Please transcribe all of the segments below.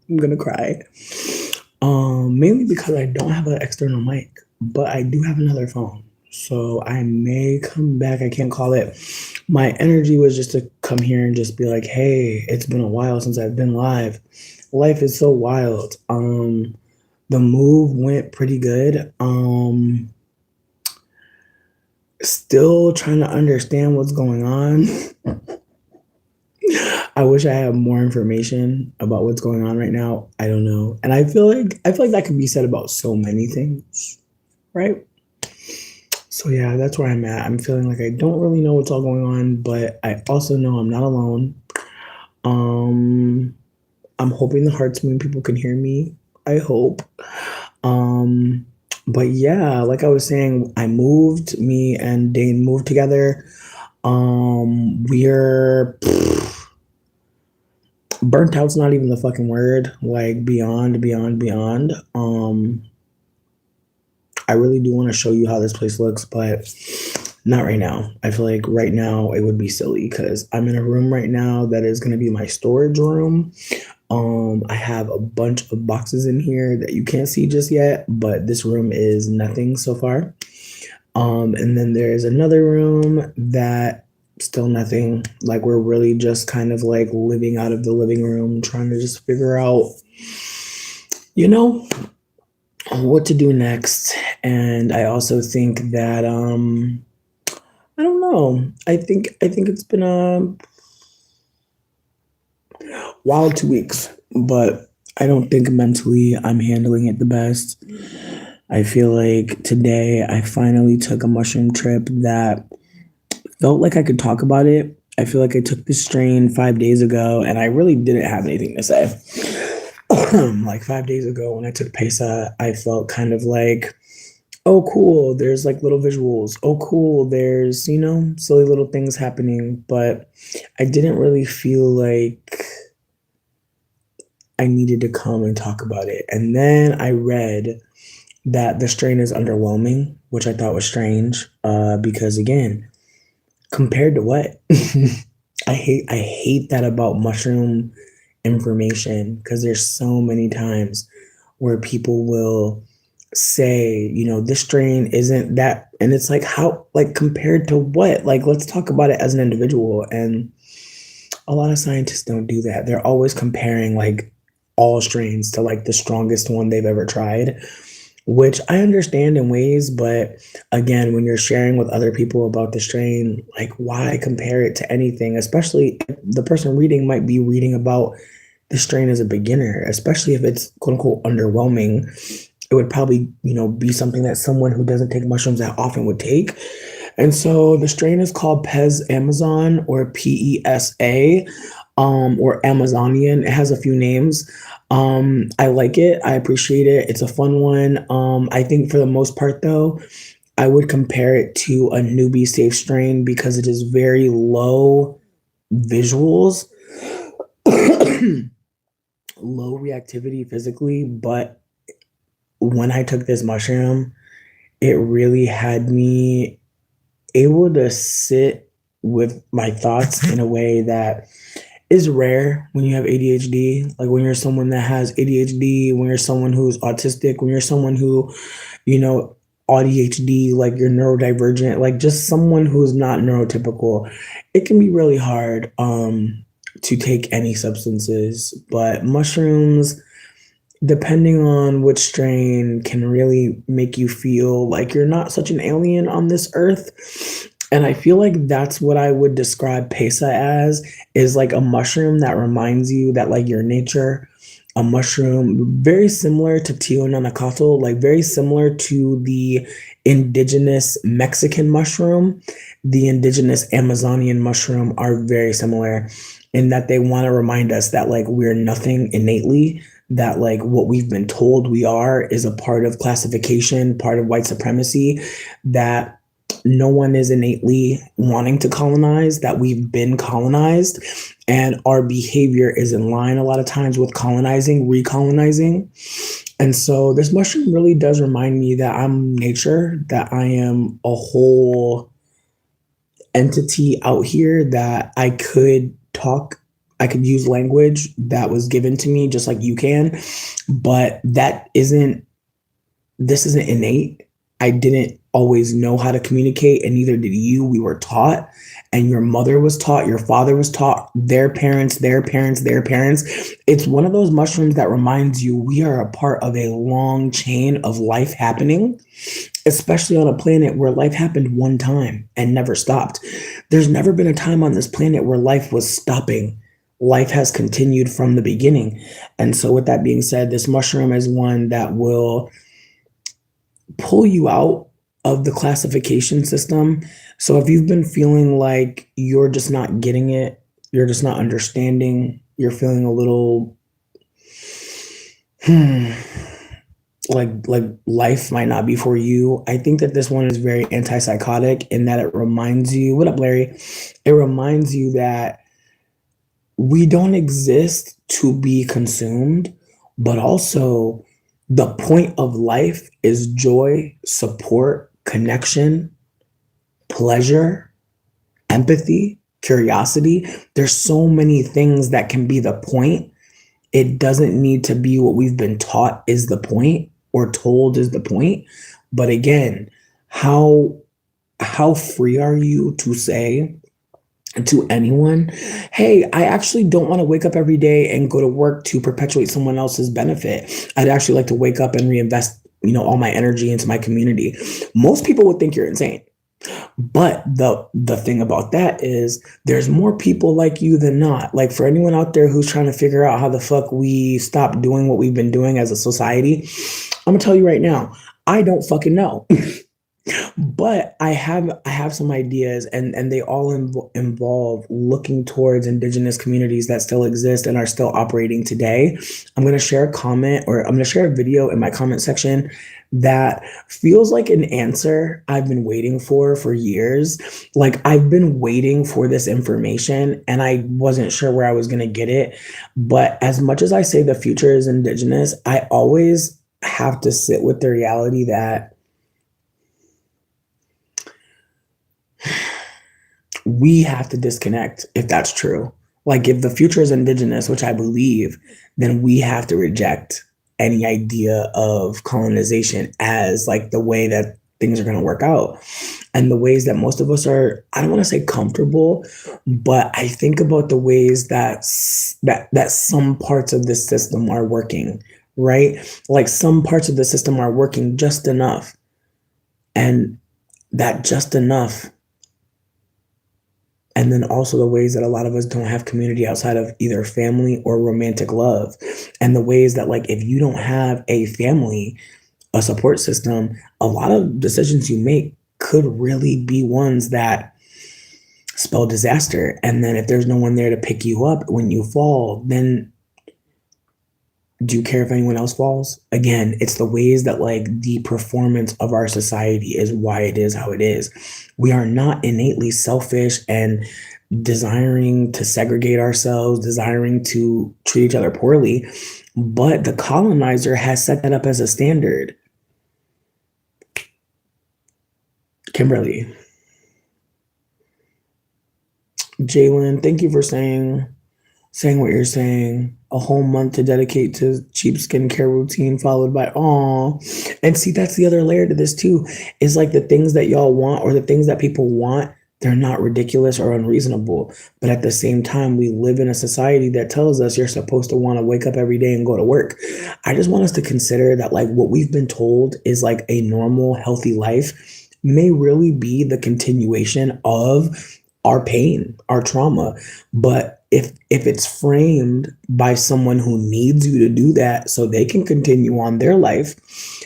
I'm gonna cry. Mainly because I don't have an external mic, but I do have another phone. So I may come back. I can't call it. My energy was just to come here and just be like, hey, it's been a while since I've been live. Life is so wild. The move went pretty good. Still trying to understand what's going on. I wish I had more information about what's going on right now. I don't know. And I feel like that could be said about so many things, right? So yeah, that's where I'm at. I'm feeling like I don't really know what's all going on, but I also know I'm not alone. Um I'm hoping the Hearts Moon people can hear me. I hope. Um but yeah, like I was saying, me and Dane moved together. We're burnt out's not even the fucking word. Like beyond, beyond, beyond. I really do want to show you how this place looks, but not right now. I feel like right now it would be silly because I'm in a room right now that is going to be my storage room. I have a bunch of boxes in here that you can't see just yet, but this room is nothing so far. And then there's another room that still nothing. Like we're really just kind of like living out of the living room, trying to just figure out, you know, what to do next. And I also think that I don't know. I think it's been a wild 2 weeks, but I don't think mentally I'm handling it the best. I feel like today I finally took a mushroom trip that felt like I could talk about it. I feel like I took this strain 5 days ago and I really didn't have anything to say. Like 5 days ago when I took Pesa, I felt kind of like, oh, cool, there's like little visuals. Oh, cool, there's, silly little things happening. But I didn't really feel like I needed to come and talk about it. And then I read that the strain is underwhelming, which I thought was strange. Because again, compared to what? I hate that about mushroom information because there's so many times where people will say, this strain isn't that, and it's like how, like compared to what? Like let's talk about it as an individual. And a lot of scientists don't do that. They're always comparing like all strains to like the strongest one they've ever tried, which I understand in ways, but again, when you're sharing with other people about the strain, like why compare it to anything, especially if the person reading might be reading about the strain as a beginner, especially if it's quote unquote underwhelming. It would probably, be something that someone who doesn't take mushrooms that often would take. And so the strain is called Pez Amazon or PESA, or Amazonian. It has a few names. I like it. I appreciate it. It's a fun one. I think for the most part, though, I would compare it to a newbie safe strain because it is very low visuals, low reactivity physically. But when I took this mushroom, it really had me able to sit with my thoughts in a way that is rare when you have ADHD. Like when you're someone that has ADHD, when you're someone who's autistic, when you're someone who, you know, ADHD, like you're neurodivergent, like just someone who's not neurotypical, it can be really hard to take any substances. But mushrooms, depending on which strain, can really make you feel like you're not such an alien on this earth. And I feel like that's what I would describe Pesa as, is like a mushroom that reminds you that like your nature, a mushroom very similar to Tio Nanakato, like very similar to the indigenous Mexican mushroom, the indigenous Amazonian mushroom are very similar in that they want to remind us that like we're nothing innately, that like what we've been told we are is a part of classification, part of white supremacy, that no one is innately wanting to colonize, that we've been colonized, and our behavior is in line a lot of times with colonizing, recolonizing. And so this mushroom really does remind me that I'm nature, that I am a whole entity out here, that I could talk I could use language that was given to me just like you can, but this isn't innate. I didn't always know how to communicate, and neither did you. We were taught, and your mother was taught, your father was taught, their parents, their parents, their parents. It's one of those mushrooms that reminds you we are a part of a long chain of life happening, especially on a planet where life happened one time and never stopped. There's never been a time on this planet where life was stopping. Life has continued from the beginning. And so, with that being said, this mushroom is one that will pull you out of the classification system. So if you've been feeling like you're just not getting it, you're just not understanding, you're feeling a little like life might not be for you. I think that this one is very antipsychotic in that it reminds you, what up, Larry? It reminds you that we don't exist to be consumed, but also the point of life is joy, support, connection, pleasure, empathy, curiosity. There's so many things that can be the point. It doesn't need to be what we've been taught is the point or told is the point. But again, how free are you to say to anyone, hey, I actually don't want to wake up every day and go to work to perpetuate someone else's benefit. I'd actually like to wake up and reinvest, all my energy into my community. Most people would think you're insane. But the thing about that is there's more people like you than not. Like, for anyone out there who's trying to figure out how the fuck we stop doing what we've been doing as a society, I'm gonna tell you right now, I don't fucking know. But I have some ideas, and they all involve looking towards indigenous communities that still exist and are still operating today. I'm going to share a comment, or I'm going to share a video in my comment section that feels like an answer I've been waiting for years. Like, I've been waiting for this information and I wasn't sure where I was going to get it. But as much as I say the future is indigenous, I always have to sit with the reality that we have to disconnect if that's true. Like, if the future is indigenous, which I believe, then we have to reject any idea of colonization as like the way that things are going to work out. And the ways that most of us are, I don't want to say comfortable, but I think about the ways that some parts of this system are working, right? Like, some parts of the system are working just enough. And that just enough, and then also the ways that a lot of us don't have community outside of either family or romantic love. And the ways that, like, if you don't have a family, a support system, a lot of decisions you make could really be ones that spell disaster. And then if there's no one there to pick you up when you fall, then do you care if anyone else falls? Again, it's the ways that, like, the performance of our society is why it is how it is. We are not innately selfish and desiring to segregate ourselves, desiring to treat each other poorly, but the colonizer has set that up as a standard. Kimberly, Jalen, thank you for saying what you're saying. A whole month to dedicate to cheap skincare routine, followed by aw. And see, that's the other layer to this too. Is like the things that y'all want, or the things that people want, they're not ridiculous or unreasonable. But at the same time, we live in a society that tells us you're supposed to want to wake up every day and go to work. I just want us to consider that, like, what we've been told is like a normal, healthy life may really be the continuation of our pain, our trauma. But if it's framed by someone who needs you to do that so they can continue on their life,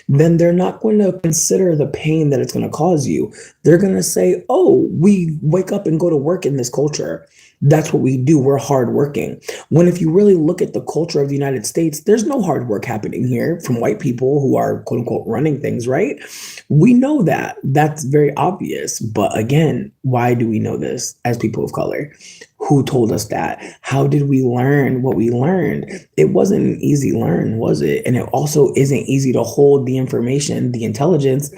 then they're not going to consider the pain that it's going to cause you. They're going to say, oh, we wake up and go to work in this culture. That's what we do. We're hardworking. When if you really look at the culture of the United States, there's no hard work happening here from white people who are quote unquote running things, right? We know that. That's very obvious. But again, why do we know this as people of color? Who told us that? How did we learn what we learned? It wasn't an easy learn, was it? And it also isn't easy to hold the information, the intelligence,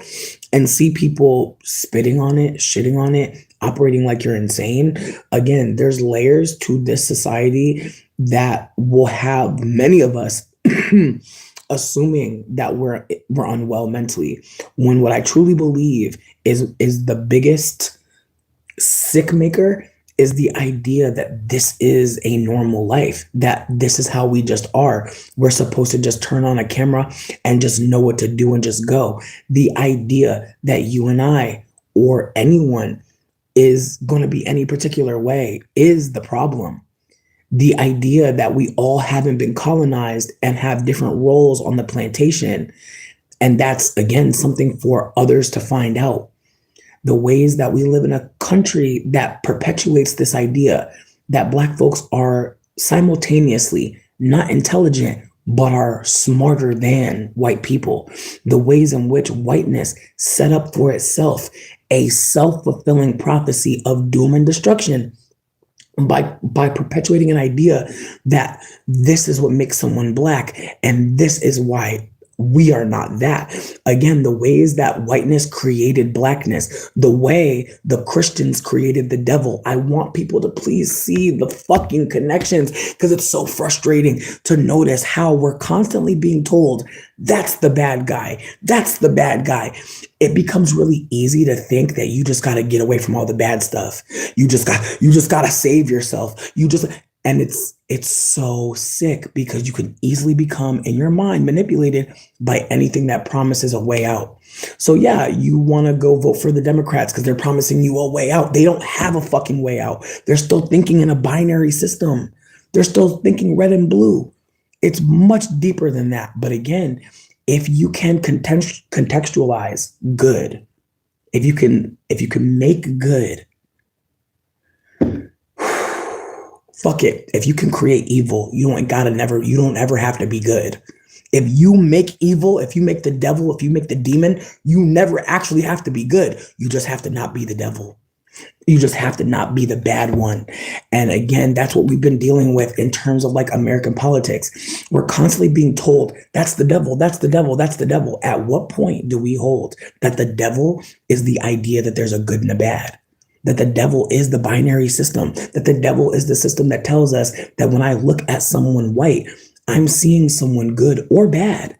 and see people spitting on it, shitting on it, operating like you're insane. Again, there's layers to this society that will have many of us assuming that we're unwell mentally, when what I truly believe is the biggest sick maker is the idea that this is a normal life, that this is how we just are. We're supposed to just turn on a camera and just know what to do and just go. The idea that you and I or anyone is going to be any particular way is the problem. The idea that we all haven't been colonized and have different roles on the plantation. And that's, again, something for others to find out. The ways that we live in a country that perpetuates this idea that Black folks are simultaneously not intelligent, but are smarter than white people. The ways in which whiteness set up for itself a self-fulfilling prophecy of doom and destruction by perpetuating an idea that this is what makes someone Black and this is why we are not that. Again, the ways that whiteness created Blackness, the way the Christians created the devil. I want people to please see the fucking connections, because it's so frustrating to notice how we're constantly being told that's the bad guy. That's the bad guy. It becomes really easy to think that you just got to get away from all the bad stuff. You just got to save yourself. And it's so sick, because you can easily become, in your mind, manipulated by anything that promises a way out. So yeah, you want to go vote for the Democrats because they're promising you a way out. They don't have a fucking way out. They're still thinking in a binary system. They're still thinking red and blue. It's much deeper than that. But again, if you can contextualize good, if you can make good, fuck it. If you can create evil, you don't ever have to be good. If you make evil, if you make the devil, if you make the demon, you never actually have to be good. You just have to not be the devil. You just have to not be the bad one. And again, that's what we've been dealing with in terms of like American politics. We're constantly being told that's the devil, that's the devil, that's the devil. At what point do we hold that the devil is the idea that there's a good and a bad? That the devil is the binary system, that the devil is the system that tells us that when I look at someone white, I'm seeing someone good or bad.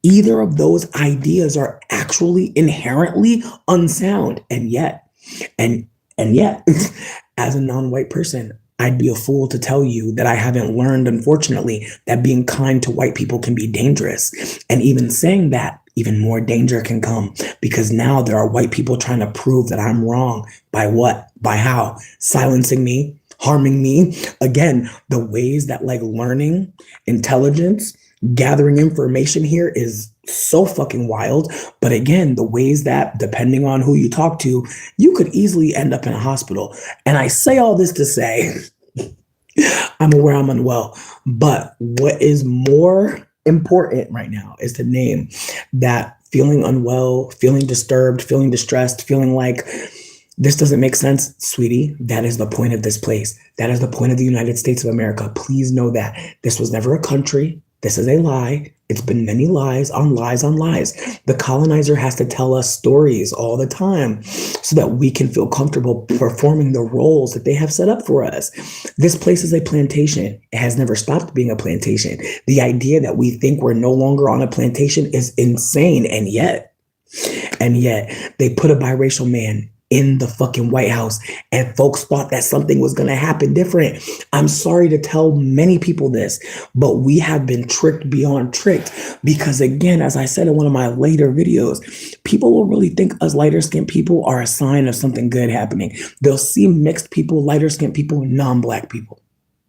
Either of those ideas are actually inherently unsound. And yet, as a non-white person, I'd be a fool to tell you that I haven't learned, unfortunately, that being kind to white people can be dangerous. And even saying that, even more danger can come, because now there are white people trying to prove that I'm wrong. By what? By how? Silencing me, harming me. Again, the ways that like learning, intelligence, gathering information here is so fucking wild. But again, the ways that, depending on who you talk to, you could easily end up in a hospital. And I say all this to say, I'm aware I'm unwell, but what is more important right now is to name that feeling unwell, feeling disturbed, feeling distressed, feeling like this doesn't make sense, sweetie. That is the point of this place. That is the point of the United States of America. Please know that this was never a country. This is a lie. It's been many lies on lies on lies. The colonizer has to tell us stories all the time so that we can feel comfortable performing the roles that they have set up for us. This place is a plantation. It has never stopped being a plantation. The idea that we think we're no longer on a plantation is insane. And yet they put a biracial man in the fucking White House, and folks thought that something was going to happen different. I'm sorry to tell many people this, but we have been tricked beyond tricked, because again, as I said in one of my later videos, people will really think us lighter skinned people are a sign of something good happening. They'll see mixed people, lighter skinned people, non-black people,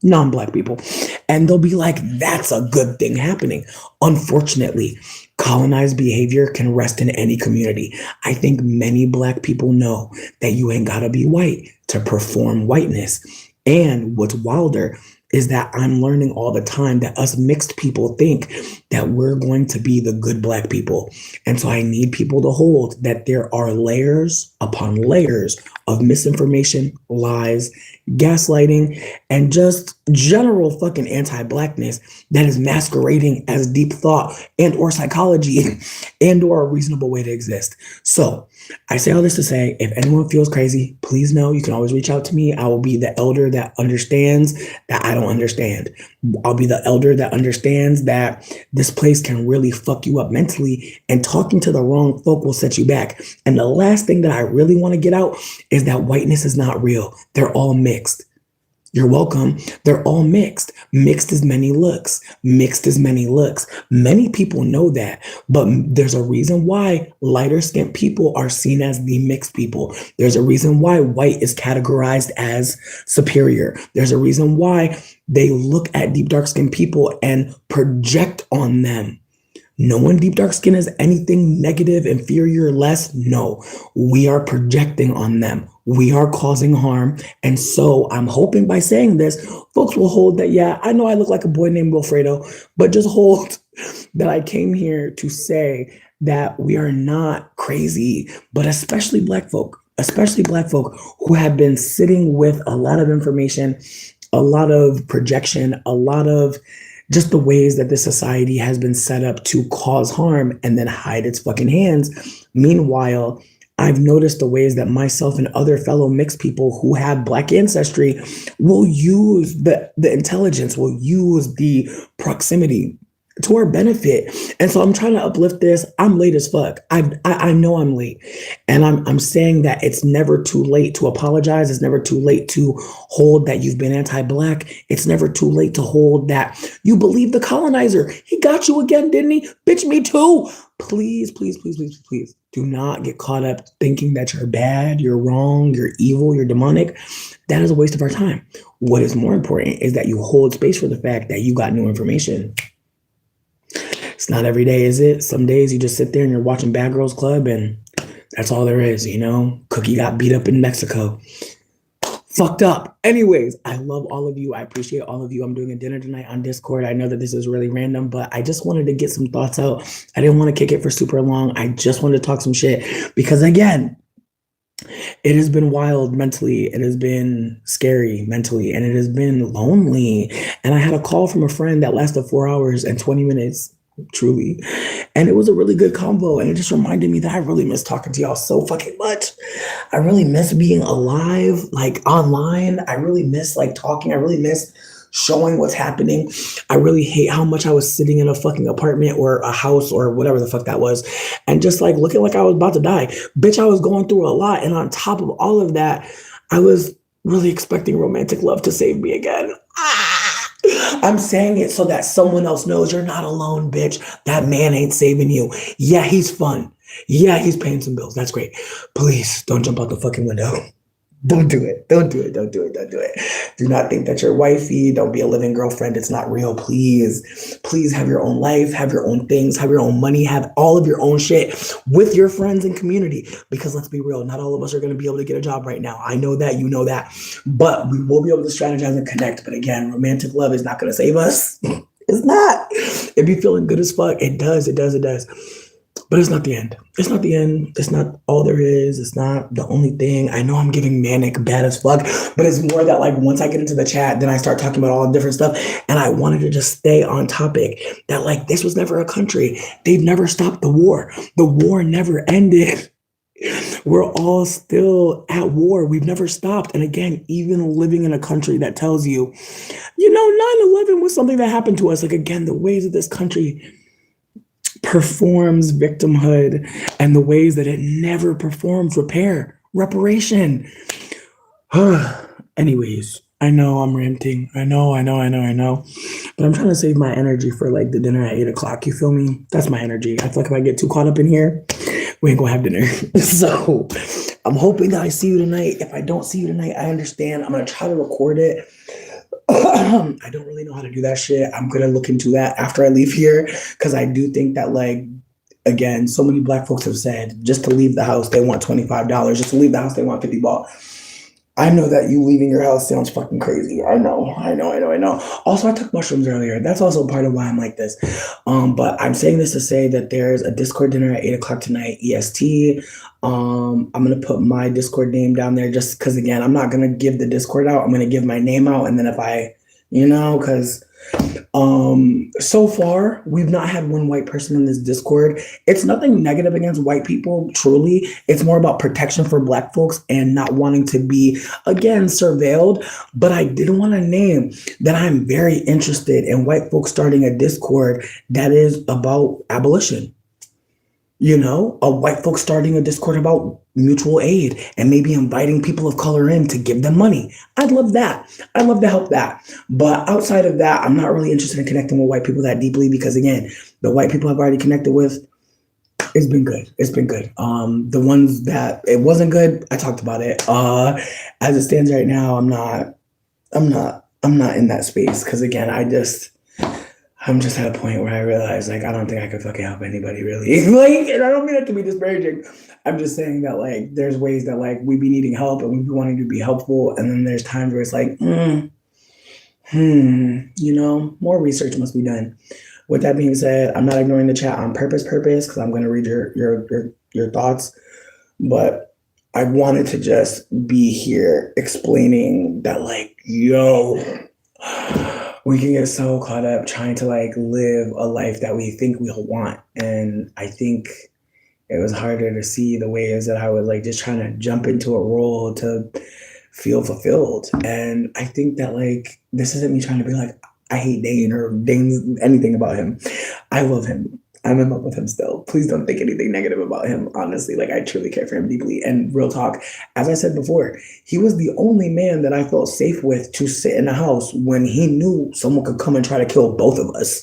and they'll be like, that's a good thing happening. Unfortunately, colonized behavior can rest in any community. I think many Black people know that you ain't gotta be white to perform whiteness. And what's wilder is that I'm learning all the time that us mixed people think that we're going to be the good Black people. And so I need people to hold that there are layers upon layers of misinformation, lies, gaslighting, and just general fucking anti-Blackness that is masquerading as deep thought and or psychology and or a reasonable way to exist. So I say all this to say, if anyone feels crazy, please know you can always reach out to me. I will be the elder that understands that I don't understand. I'll be the elder that understands that this place can really fuck you up mentally, and talking to the wrong folk will set you back. And the last thing that I really want to get out is that whiteness is not real. They're all mixed. You're welcome. They're all mixed. Mixed as many looks. Mixed as many looks. Many people know that, but there's a reason why lighter skinned people are seen as the mixed people. There's a reason why white is categorized as superior. There's a reason why they look at deep dark skinned people and project on them. No one deep dark skin is anything negative, inferior, less. No, we are projecting on them. We are causing harm. And so I'm hoping by saying this, folks will hold that, yeah, I know I look like a boy named Wilfredo, but just hold that I came here to say that we are not crazy, but especially Black folk who have been sitting with a lot of information, a lot of projection, a lot of just the ways that this society has been set up to cause harm and then hide its fucking hands. Meanwhile, I've noticed the ways that myself and other fellow mixed people who have Black ancestry will use the intelligence, will use the proximity to our benefit. And so I'm trying to uplift this. I'm late as fuck. I know I'm late. And I'm saying that it's never too late to apologize. It's never too late to hold that you've been anti-Black. It's never too late to hold that you believe the colonizer. He got you again, didn't he? Bitch, me too. Please, please, please, please, please do not get caught up thinking that you're bad, you're wrong, you're evil, you're demonic. That is a waste of our time. What is more important is that you hold space for the fact that you got new information. It's not every day, is it? Some days you just sit there and you're watching Bad Girls Club and that's all there is, you know? Cookie got beat up in Mexico. Fucked up. Anyways, I love all of you. I appreciate all of you. I'm doing a dinner tonight on Discord. I know that this is really random, but I just wanted to get some thoughts out. I didn't want to kick it for super long. I just wanted to talk some shit because, again, it has been wild mentally. It has been scary mentally, and it has been lonely. And I had a call from a friend that lasted 4 hours and 20 minutes. Truly. And it was a really good convo. And it just reminded me that I really miss talking to y'all so fucking much. I really miss being alive, like online. I really miss like talking. I really miss showing what's happening. I really hate how much I was sitting in a fucking apartment or a house or whatever the fuck that was. And just like looking like I was about to die. Bitch, I was going through a lot. And on top of all of that, I was really expecting romantic love to save me again. I'm saying it so that someone else knows you're not alone, bitch. That man ain't saving you. Yeah, he's fun. Yeah, he's paying some bills. That's great. Please don't jump out the fucking window. Don't do it. Don't do it. Don't do it. Don't do it. Do not think that you're wifey. Don't be a living girlfriend. It's not real. Please. Please have your own life. Have your own things. Have your own money. Have all of your own shit with your friends and community. Because let's be real, not all of us are going to be able to get a job right now. I know that. You know that. But we will be able to strategize and connect. But again, romantic love is not going to save us. It's not. It be feeling good as fuck. It does. It does. It does. But it's not the end. It's not the end. It's not all there is. It's not the only thing. I know I'm giving manic bad as fuck, but it's more that like once I get into the chat, then I start talking about all the different stuff. And I wanted to just stay on topic that like this was never a country. They've never stopped the war. The war never ended. We're all still at war. We've never stopped. And again, even living in a country that tells you, you know, 9/11 was something that happened to us. Like again, the ways that this country performs victimhood and the ways that it never performs reparation. Anyways, I know I'm ranting. I know. But I'm trying to save my energy for like the dinner at 8:00. You feel me? That's my energy. I feel like if I get too caught up in here, we ain't gonna have dinner. So I'm hoping that I see you tonight. If I don't see you tonight, I understand. I'm gonna try to record it. I don't really know how to do that shit. I'm going to look into that after I leave here because I do think that, like, again, so many Black folks have said just to leave the house, they want $25. Just to leave the house, they want $50. I know that you leaving your house sounds fucking crazy. I know. Also, I took mushrooms earlier. That's also part of why I'm like this. But I'm saying this to say that there's a Discord dinner at 8 o'clock tonight, EST. I'm gonna put my Discord name down there just because again, I'm not gonna give the Discord out. I'm gonna give my name out, and then if I, because so far, we've not had one white person in this Discord. It's nothing negative against white people, truly. It's more about protection for black folks and not wanting to be, again, surveilled. But I did want to name that I'm very interested in white folks starting a Discord that is about abolition. A white folks starting a Discord about mutual aid and maybe inviting people of color in to give them money. I'd love that. I'd love to help that. But outside of that, I'm not really interested in connecting with white people that deeply because again, the white people I've already connected with, it's been good. It's been good. The ones that it wasn't good, I talked about it. As it stands right now, I'm not in that space because again, I'm just at a point where I realize, like, I don't think I could fucking help anybody really. Like, and I don't mean it to be disparaging. I'm just saying that, like, there's ways that, like, we be needing help and we be wanting to be helpful. And then there's times where it's like, more research must be done. With that being said, I'm not ignoring the chat on purpose, because I'm going to read your thoughts. But I wanted to just be here explaining that, like, yo, we can get so caught up trying to like live a life that we think we'll want. And I think it was harder to see the ways that I was like just trying to jump into a role to feel fulfilled. And I think that like this isn't me trying to be like, I hate Dane or Dane's anything about him. I love him. I'm in love with him still. Please don't think anything negative about him. Honestly, like I truly care for him deeply. And real talk, as I said before, he was the only man that I felt safe with to sit in the house when he knew someone could come and try to kill both of us.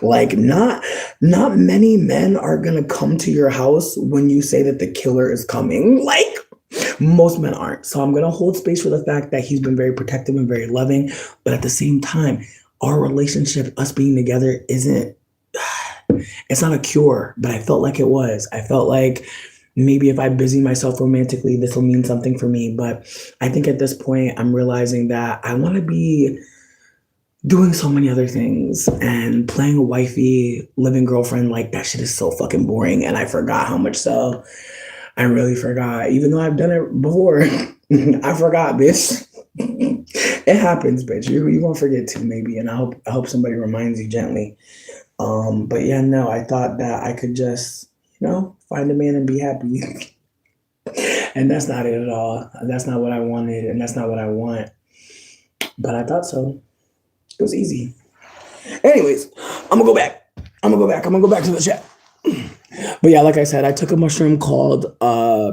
Like not many men are gonna come to your house when you say that the killer is coming. Like most men aren't. So I'm gonna hold space for the fact that he's been very protective and very loving. But at the same time, our relationship, us being together, isn't it's not a cure, but I felt like it was. I felt like maybe if I busy myself romantically, this will mean something for me. But I think at this point, I'm realizing that I want to be doing so many other things and playing a wifey, living girlfriend. Like that shit is so fucking boring. And I forgot how much so. I really forgot, even though I've done it before. I forgot, bitch. It happens, bitch. You won't forget too, maybe. And I hope somebody reminds you gently. But yeah, no, I thought that I could just, find a man and be happy. And that's not it at all. That's not what I wanted, and that's not what I want. But I thought so. It was easy. Anyways, I'm gonna go back. I'm gonna go back to the chat. But yeah, like I said, I took a mushroom called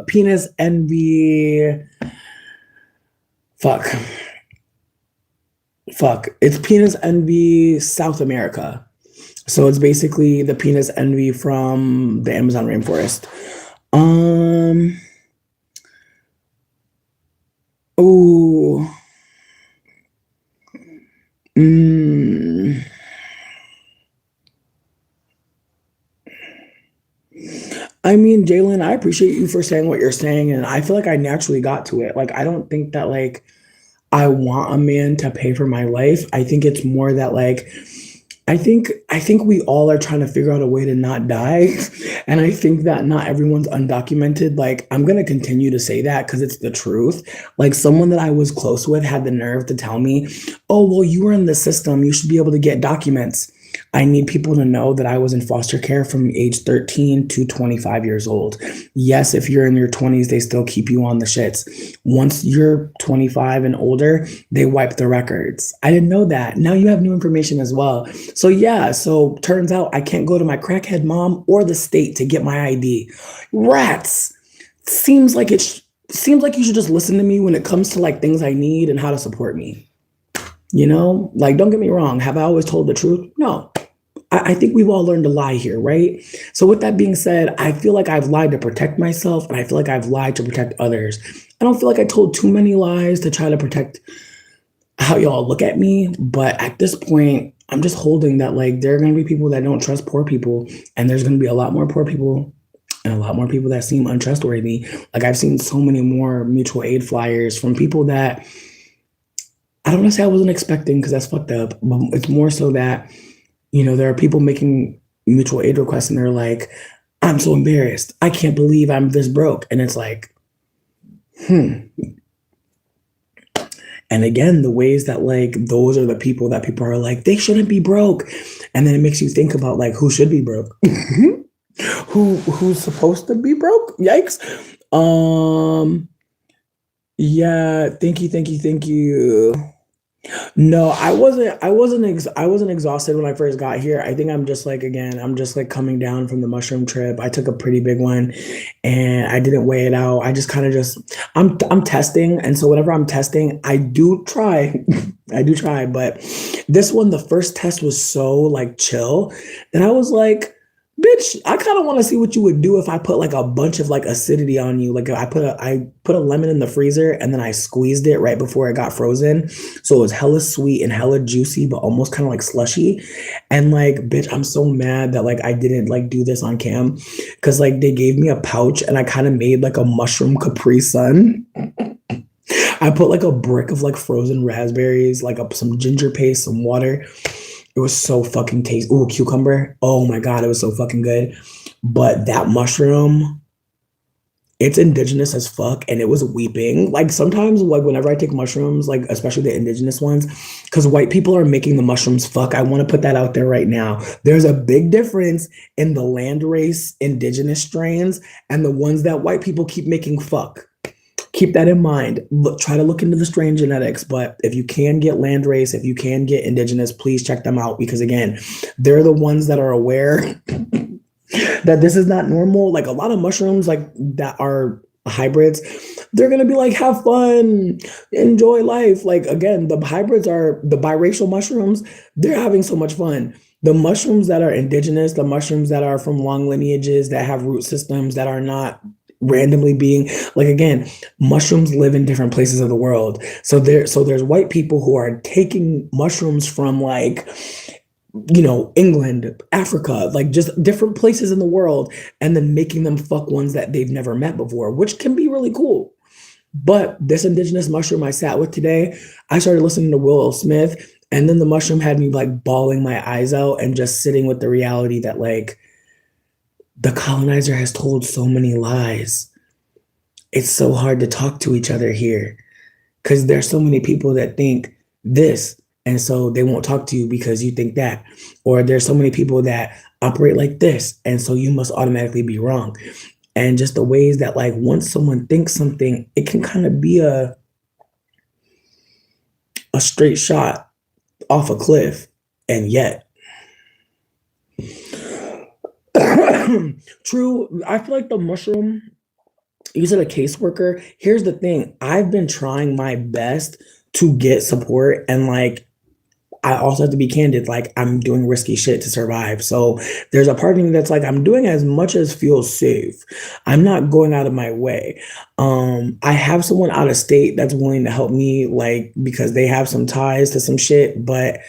penis envy. Fuck. It's penis envy South America. So it's basically the penis envy from the Amazon rainforest. Oh. I mean, Jalen, I appreciate you for saying what you're saying, and I feel like I naturally got to it. Like, I don't think that like I want a man to pay for my life. I think it's more that like I think we all are trying to figure out a way to not die. And I think that not everyone's undocumented. Like, I'm going to continue to say that because it's the truth. Like, someone that I was close with had the nerve to tell me, oh, well, you were in the system. You should be able to get documents. I need people to know that I was in foster care from age 13 to 25 years old. Yes, if you're in your 20s, they still keep you on the shits. Once you're 25 and older, they wipe the records. I didn't know that. Now you have new information as well. So yeah, so turns out I can't go to my crackhead mom or the state to get my ID. Rats. Seems like you should just listen to me when it comes to like things I need and how to support me. Like, don't get me wrong. Have I always told the truth? No. I think we've all learned to lie here, right? So with that being said, I feel like I've lied to protect myself, and I feel like I've lied to protect others. I don't feel like I told too many lies to try to protect how y'all look at me, but at this point, I'm just holding that like there are going to be people that don't trust poor people, and there's going to be a lot more poor people and a lot more people that seem untrustworthy. Like I've seen so many more mutual aid flyers from people that I don't want to say I wasn't expecting because that's fucked up, but it's more so that, there are people making mutual aid requests and they're like, I'm so embarrassed. I can't believe I'm this broke. And it's like, hmm. And again, the ways that like those are the people that people are like, they shouldn't be broke. And then it makes you think about like who should be broke. Who's supposed to be broke? Yikes. Um yeah, thank you. No, I wasn't exhausted when I first got here. I think I'm just like again, I'm just like coming down from the mushroom trip. I took a pretty big one and I didn't weigh it out. I just kind of just I'm testing, and so whenever I'm testing, I do try. I do try, but this one the first test was so like chill that I was like, bitch, I kind of want to see what you would do if I put like a bunch of like acidity on you. Like I put a lemon in the freezer and then I squeezed it right before it got frozen. So it was hella sweet and hella juicy, but almost kind of like slushy. And like, bitch, I'm so mad that like I didn't like do this on cam because like they gave me a pouch and I kind of made like a mushroom Capri Sun. I put like a brick of like frozen raspberries, like some ginger paste, some water. It was so fucking tasty. Ooh, cucumber. Oh my God, it was so fucking good. But that mushroom, it's indigenous as fuck and it was weeping. Like sometimes, like whenever I take mushrooms, like especially the indigenous ones, because white people are making the mushrooms fuck. I want to put that out there right now. There's a big difference in the landrace indigenous strains and the ones that white people keep making fuck. Keep that in mind. Try to look into the strain genetics, but if you can get landrace, if you can get indigenous, please check them out because again, they're the ones that are aware that this is not normal. Like a lot of mushrooms, like that are hybrids, they're gonna be like, have fun, enjoy life. Like again, the hybrids are the biracial mushrooms. They're having so much fun. The mushrooms that are indigenous, the mushrooms that are from long lineages that have root systems that are not randomly being like again mushrooms live in different places of the world, so there's white people who are taking mushrooms from like England, Africa, like just different places in the world and then making them fuck ones that they've never met before, which can be really cool. But this indigenous mushroom I sat with today, I started listening to Will Smith and then the mushroom had me like bawling my eyes out and just sitting with the reality that like the colonizer has told so many lies. It's so hard to talk to each other here because there's so many people that think this, and so they won't talk to you because you think that. Or there's so many people that operate like this, and so you must automatically be wrong. And just the ways that, like, once someone thinks something, it can kind of be a straight shot off a cliff. And yet, true, I feel like the mushroom, you said a caseworker. Here's the thing. I've been trying my best to get support and like I also have to be candid, like I'm doing risky shit to survive. So there's a part of me that's like I'm doing as much as feels safe. I'm not going out of my way. I have someone out of state that's willing to help me like because they have some ties to some shit, but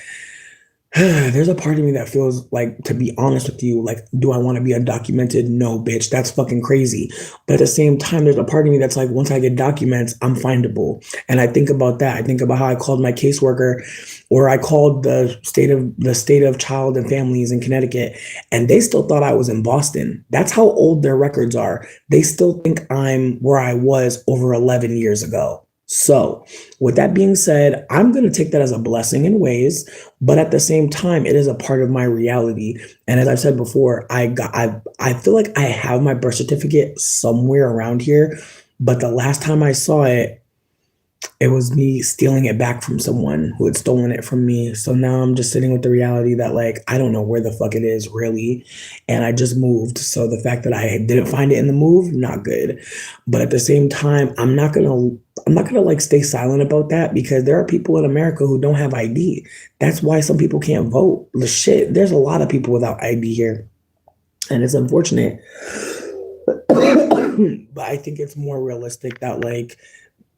there's a part of me that feels like, to be honest with you, like, do I want to be undocumented? No, bitch, that's fucking crazy. But at the same time, there's a part of me that's like, once I get documents, I'm findable. And I think about that. I think about how I called my caseworker, or I called the state of child and families in Connecticut, and they still thought I was in Boston. That's how old their records are. They still think I'm where I was over 11 years ago. So, with that being said, I'm going to take that as a blessing in ways, but at the same time, it is a part of my reality. And as I've said before, I feel like I have my birth certificate somewhere around here, but the last time I saw it, it was me stealing it back from someone who had stolen it from me. So now I'm just sitting with the reality that like I don't know where the fuck it is really, and I just moved. So the fact that I didn't find it in the move, not good. But at the same time, I'm not gonna like stay silent about that because there are people in America who don't have ID. That's why some people can't vote. The shit, there's a lot of people without ID here, and it's unfortunate. But I think it's more realistic that like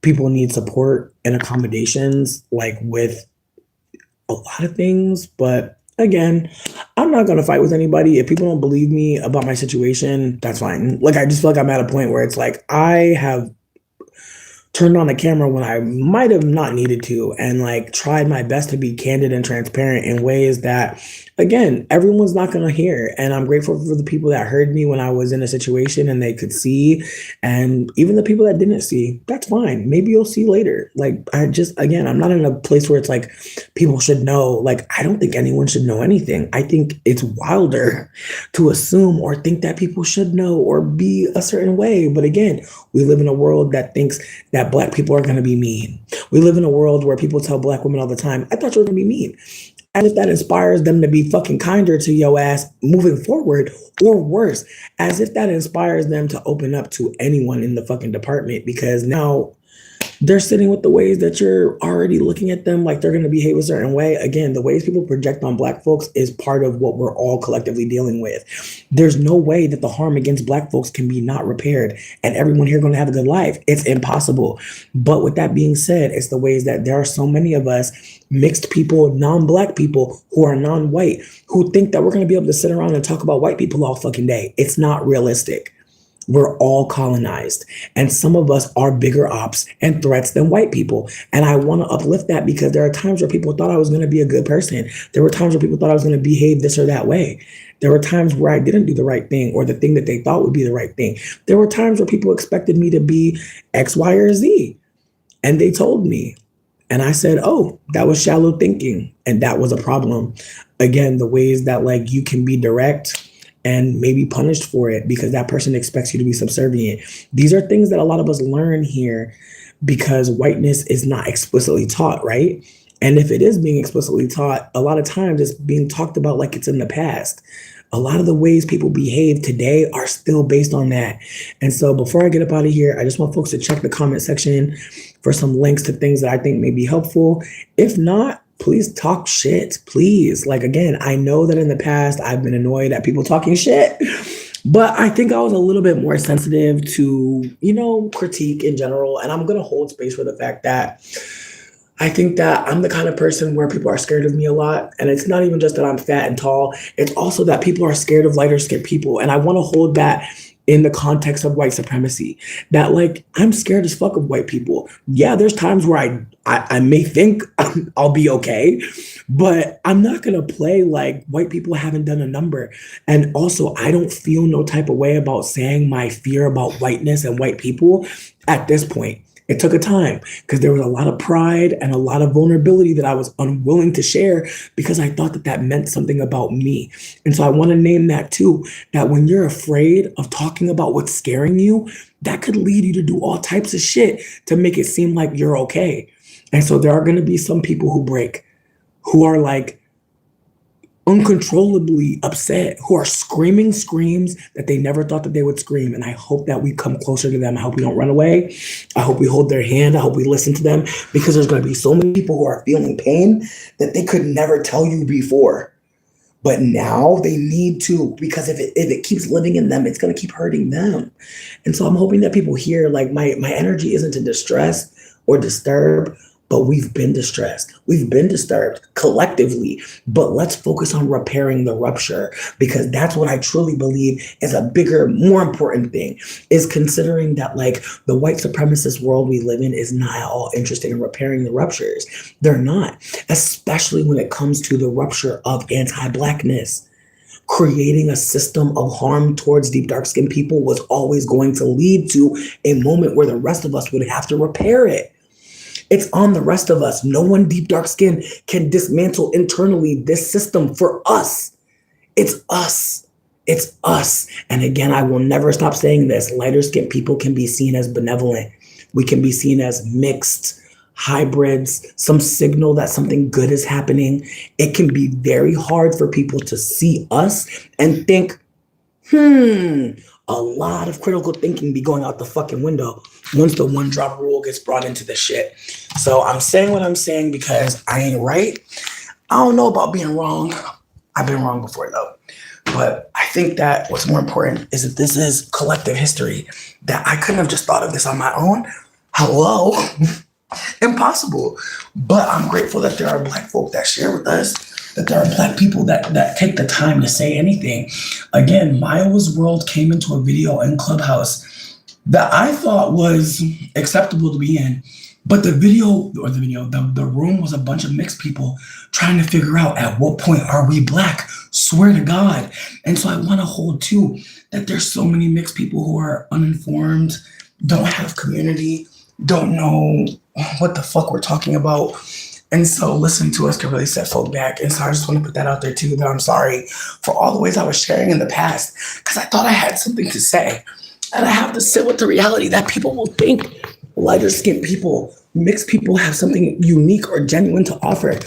people need support and accommodations like with a lot of things, but again, I'm not gonna fight with anybody. If people don't believe me about my situation, that's fine. Like I just feel like I'm at a point where it's like I have turned on the camera when I might have not needed to, and like tried my best to be candid and transparent in ways that, again, everyone's not going to hear. And I'm grateful for the people that heard me when I was in a situation and they could see, and even the people that didn't see, that's fine. Maybe you'll see later. Like I just, again, I'm not in a place where it's like people should know. Like I don't think anyone should know anything. I think it's wilder to assume or think that people should know or be a certain way. But again, we live in a world that thinks that black people are going to be mean. We live in a world where people tell black women all the time, I thought you were going to be mean. And if that inspires them to be fucking kinder to your ass moving forward, or worse, as if that inspires them to open up to anyone in the fucking department, because now they're sitting with the ways that you're already looking at them like they're going to behave a certain way. Again, the ways people project on black folks is part of what we're all collectively dealing with. There's no way that the harm against black folks can be not repaired and everyone here going to have a good life. It's impossible. But with that being said, it's the ways that there are so many of us mixed people, non-black people who are non-white, who think that we're going to be able to sit around and talk about white people all fucking day. It's not realistic. We're all colonized, and some of us are bigger ops and threats than white people. And I want to uplift that because there are times where people thought I was going to be a good person. There were times where people thought I was going to behave this or that way. There were times where I didn't do the right thing or the thing that they thought would be the right thing. There were times where people expected me to be X, Y, or Z, and they told me. And I said, oh, that was shallow thinking. And that was a problem. Again, the ways that like you can be direct and maybe punished for it because that person expects you to be subservient. These are things that a lot of us learn here because whiteness is not explicitly taught, right? And if it is being explicitly taught, a lot of times it's being talked about like it's in the past. A lot of the ways people behave today are still based on that. And so before I get up out of here, I just want folks to check the comment section for some links to things that I think may be helpful. If not, please talk shit, please. Like, again, I know that in the past I've been annoyed at people talking shit, but I think I was a little bit more sensitive to, critique in general. And I'm going to hold space for the fact that I think that I'm the kind of person where people are scared of me a lot. And it's not even just that I'm fat and tall. It's also that people are scared of lighter skinned people. And I want to hold that in the context of white supremacy, that like, I'm scared as fuck of white people. Yeah, there's times where I may think I'll be okay, but I'm not going to play like white people haven't done a number. And also, I don't feel no type of way about saying my fear about whiteness and white people at this point. It took a time because there was a lot of pride and a lot of vulnerability that I was unwilling to share because I thought that that meant something about me. And so I want to name that too, that when you're afraid of talking about what's scaring you, that could lead you to do all types of shit to make it seem like you're okay. And so there are going to be some people who break, who are like, uncontrollably upset, who are screaming screams that they never thought that they would scream. And I hope that we come closer to them. I hope we don't run away. I hope we hold their hand. I hope we listen to them because there's going to be so many people who are feeling pain that they could never tell you before. But now they need to, because if it keeps living in them, it's going to keep hurting them. And so I'm hoping that people hear like my energy isn't to distress or disturb, but we've been distressed. We've been disturbed collectively, but let's focus on repairing the rupture because that's what I truly believe is a bigger, more important thing is considering that like the white supremacist world we live in is not at all interested in repairing the ruptures. They're not, especially when it comes to the rupture of anti-blackness. Creating a system of harm towards deep dark skinned people was always going to lead to a moment where the rest of us would have to repair it. It's on the rest of us. No one deep dark skin can dismantle internally this system for us. It's us. It's us. And again, I will never stop saying this. Lighter skinned people can be seen as benevolent. We can be seen as mixed, hybrids, some signal that something good is happening. It can be very hard for people to see us and think, a lot of critical thinking be going out the fucking window once the one drop rule gets brought into the shit. So I'm saying what I'm saying because I ain't right. I don't know about being wrong. I've been wrong before though. But I think that what's more important is that this is collective history, that I couldn't have just thought of this on my own. Hello? Impossible. But I'm grateful that there are Black folk that share with us. that there are Black people that take the time to say anything. Again, Miles World came into a video in Clubhouse that I thought was acceptable to be in. But the room was a bunch of mixed people trying to figure out at what point are we Black? Swear to God. And so I want to hold too that there's so many mixed people who are uninformed, don't have community, don't know what the fuck we're talking about. And so listening to us can really set folk back. And so I just want to put that out there too, that I'm sorry for all the ways I was sharing in the past, because I thought I had something to say. And I have to sit with the reality that people will think lighter skinned people, mixed people have something unique or genuine to offer.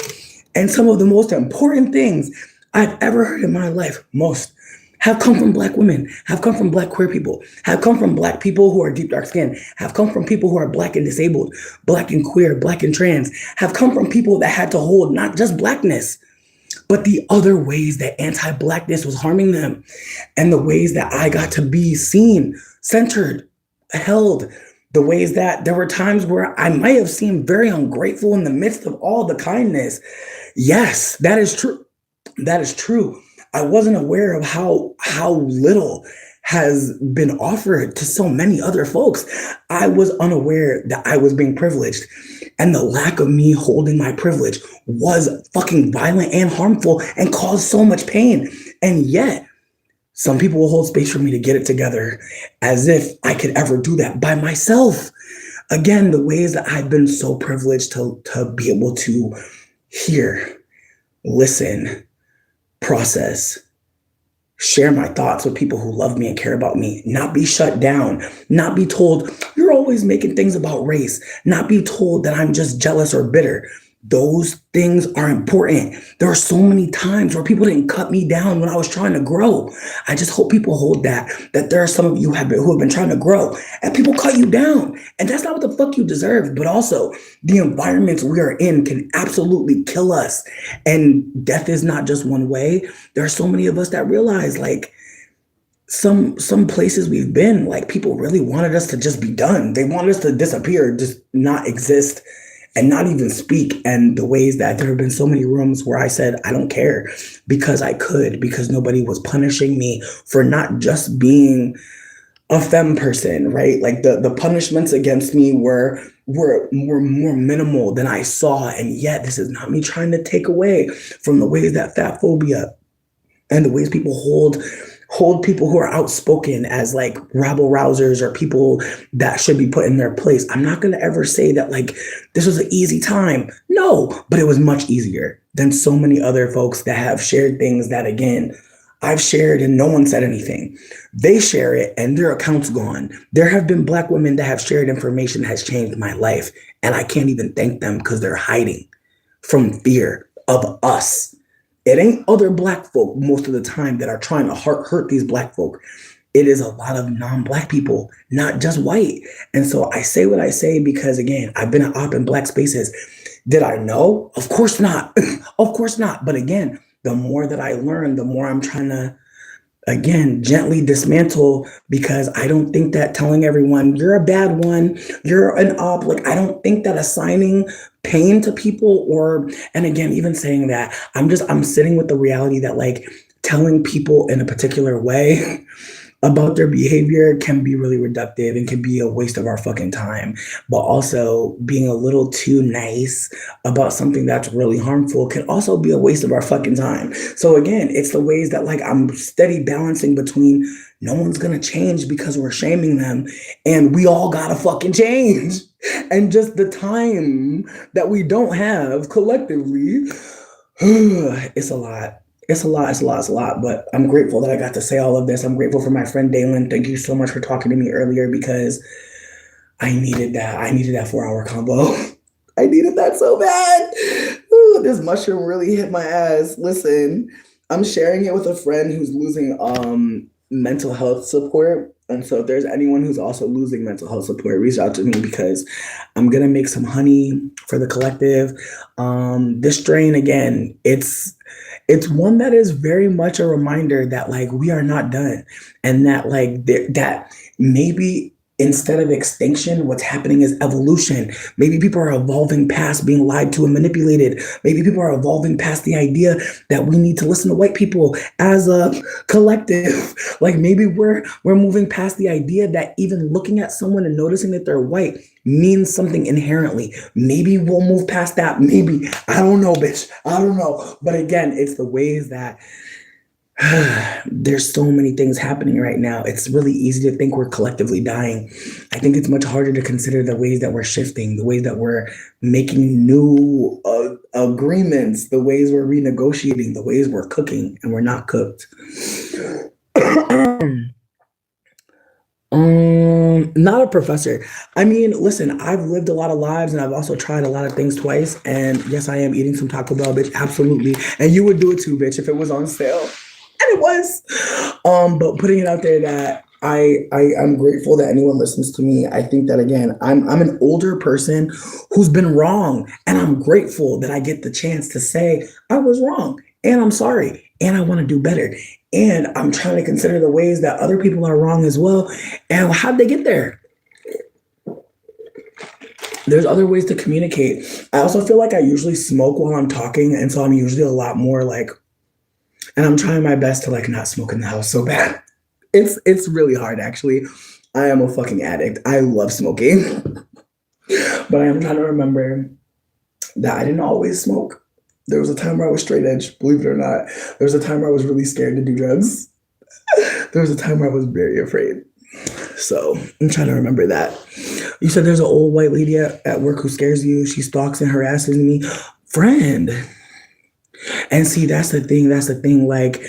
And some of the most important things I've ever heard in my life, most, have come from Black women, have come from Black queer people, have come from Black people who are deep dark skinned, have come from people who are Black and disabled, Black and queer, Black and trans, have come from people that had to hold not just Blackness, but the other ways that anti-Blackness was harming them, and the ways that I got to be seen, centered, held, the ways that there were times where I might have seemed very ungrateful in the midst of all the kindness. Yes, that is true. That is true. I wasn't aware of how little has been offered to so many other folks. I was unaware that I was being privileged. And the lack of me holding my privilege was fucking violent and harmful and caused so much pain. And yet, some people will hold space for me to get it together as if I could ever do that by myself. Again, the ways that I've been so privileged to be able to hear, listen, process, share my thoughts with people who love me and care about me, not be shut down, not be told, you're always making things about race, not be told that I'm just jealous or bitter. Those things are important. There are so many times where people didn't cut me down when I was trying to grow. I just hope people hold that there are some of you who have been trying to grow and people cut you down. And that's not what the fuck you deserve. But also the environments we are in can absolutely kill us. And death is not just one way. There are so many of us that realize like some places we've been, like people really wanted us to just be done. They wanted us to disappear, just not exist, and not even speak. And the ways that there have been so many rooms where I said, I don't care, because I could, because nobody was punishing me for not just being a femme person, right? Like the punishments against me were more minimal than I saw. And yet this is not me trying to take away from the ways that fat phobia and the ways people hold people who are outspoken as like rabble rousers or people that should be put in their place. I'm not going to ever say that like this was an easy time. No, but it was much easier than so many other folks that have shared things that, again, I've shared and no one said anything. They share it and their account's gone. There have been Black women that have shared information that has changed my life, and I can't even thank them because they're hiding from fear of us. It ain't other Black folk most of the time that are trying to hurt these Black folk. It is a lot of non-Black people, not just white. And so I say what I say because, again, I've been an op in Black spaces. Did I know? Of course not. Of course not. But again, the more that I learn, the more I'm trying to, again, gently dismantle, because I don't think that telling everyone you're a bad one, you're an op, like I don't think that assigning pain to people, or, and again, even saying that, I'm sitting with the reality that like telling people in a particular way about their behavior can be really reductive and can be a waste of our fucking time. But also being a little too nice about something that's really harmful can also be a waste of our fucking time. So again, it's the ways that like I'm steady balancing between no one's gonna change because we're shaming them, and we all gotta fucking change. And just the time that we don't have collectively, it's a lot. It's a lot, it's a lot, it's a lot, but I'm grateful that I got to say all of this. I'm grateful for my friend Dalen. Thank you so much for talking to me earlier, because I needed that. I needed that 4-hour combo. I needed that so bad. Ooh, this mushroom really hit my ass. Listen, I'm sharing it with a friend who's losing mental health support. And so if there's anyone who's also losing mental health support, reach out to me, because I'm going to make some honey for the collective. This strain, again, it's one that is very much a reminder that like we are not done, and that like that maybe instead of extinction, what's happening is evolution. Maybe people are evolving past being lied to and manipulated. Maybe people are evolving past the idea that we need to listen to white people as a collective. Like maybe we're moving past the idea that even looking at someone and noticing that they're white means something inherently. Maybe we'll move past that. Maybe. I don't know, bitch. I don't know. But again, it's the ways that there's so many things happening right now. It's really easy to think we're collectively dying. I think it's much harder to consider the ways that we're shifting, the ways that we're making new agreements, the ways we're renegotiating, the ways we're cooking and we're not cooked. Not a professor. I mean, listen, I've lived a lot of lives and I've also tried a lot of things twice. And yes, I am eating some Taco Bell, bitch. Absolutely. And you would do it too, bitch, if it was on sale. And it was. But putting it out there that I'm grateful that anyone listens to me. I think that again, I'm an older person who's been wrong. And I'm grateful that I get the chance to say I was wrong and I'm sorry and I want to do better. And I'm trying to consider the ways that other people are wrong as well. And how'd they get there? There's other ways to communicate. I also feel like I usually smoke while I'm talking. And so I'm usually a lot more like, and I'm trying my best to like not smoke in the house so bad. It's really hard actually. I am a fucking addict. I love smoking. But I am trying to remember that I didn't always smoke. There was a time where I was straight edge, believe it or not. There was a time where I was really scared to do drugs. There was a time where I was very afraid. So I'm trying to remember that. You said there's an old white lady at work who scares you. She stalks and harasses me. Friend. And see, that's the thing. That's the thing. Like,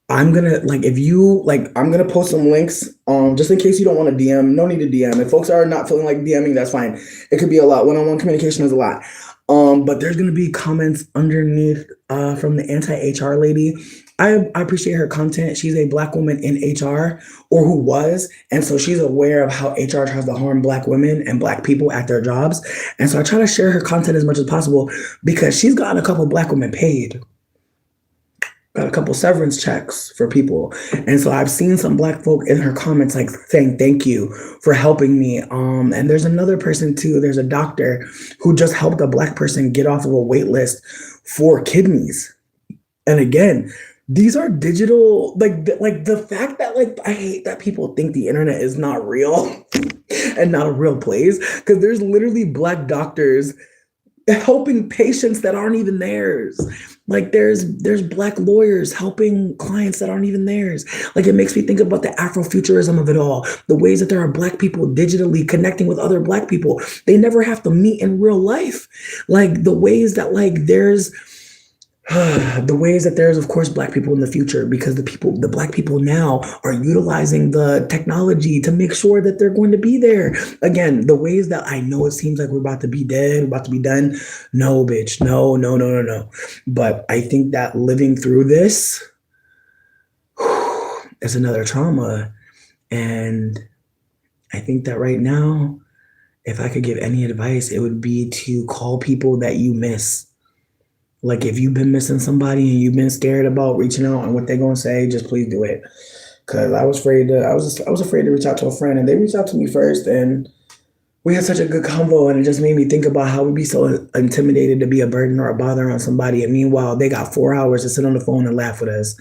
I'm gonna like if you like I'm gonna post some links just in case you don't want to DM. No need to DM. If folks are not feeling like DMing, that's fine. It could be a lot. One-on-one communication is a lot. But there's gonna be comments underneath from the anti-HR lady. I appreciate her content. She's a Black woman in HR, or who was, and so she's aware of how HR tries to harm Black women and Black people at their jobs. And so I try to share her content as much as possible because she's gotten a couple Black women paid, got a couple severance checks for people. And so I've seen some Black folk in her comments like saying thank you for helping me. And there's another person too. There's a doctor who just helped a Black person get off of a wait list for kidneys. And again, these are digital, like the fact that like I hate that people think the internet is not real and not a real place, because there's literally Black doctors helping patients that aren't even theirs. Like there's Black lawyers helping clients that aren't even theirs. Like it makes me think about the Afrofuturism of it all, the ways that there are Black people digitally connecting with other Black people. They never have to meet in real life. Like the ways that like there's the ways that there's of course Black people in the future, because the Black people now are utilizing the technology to make sure that they're going to be there. Again, the ways that I know it seems like we're about to be dead, we're about to be done. No, bitch, no. But I think that living through this is another trauma. And I think that right now, if I could give any advice, it would be to call people that you miss. Like if you've been missing somebody and you've been scared about reaching out and what they're gonna say, just please do it. Cause I was afraid to reach out to a friend, and they reached out to me first, and we had such a good convo, and it just made me think about how we'd be so intimidated to be a burden or a bother on somebody. And meanwhile, they got 4 hours to sit on the phone and laugh with us,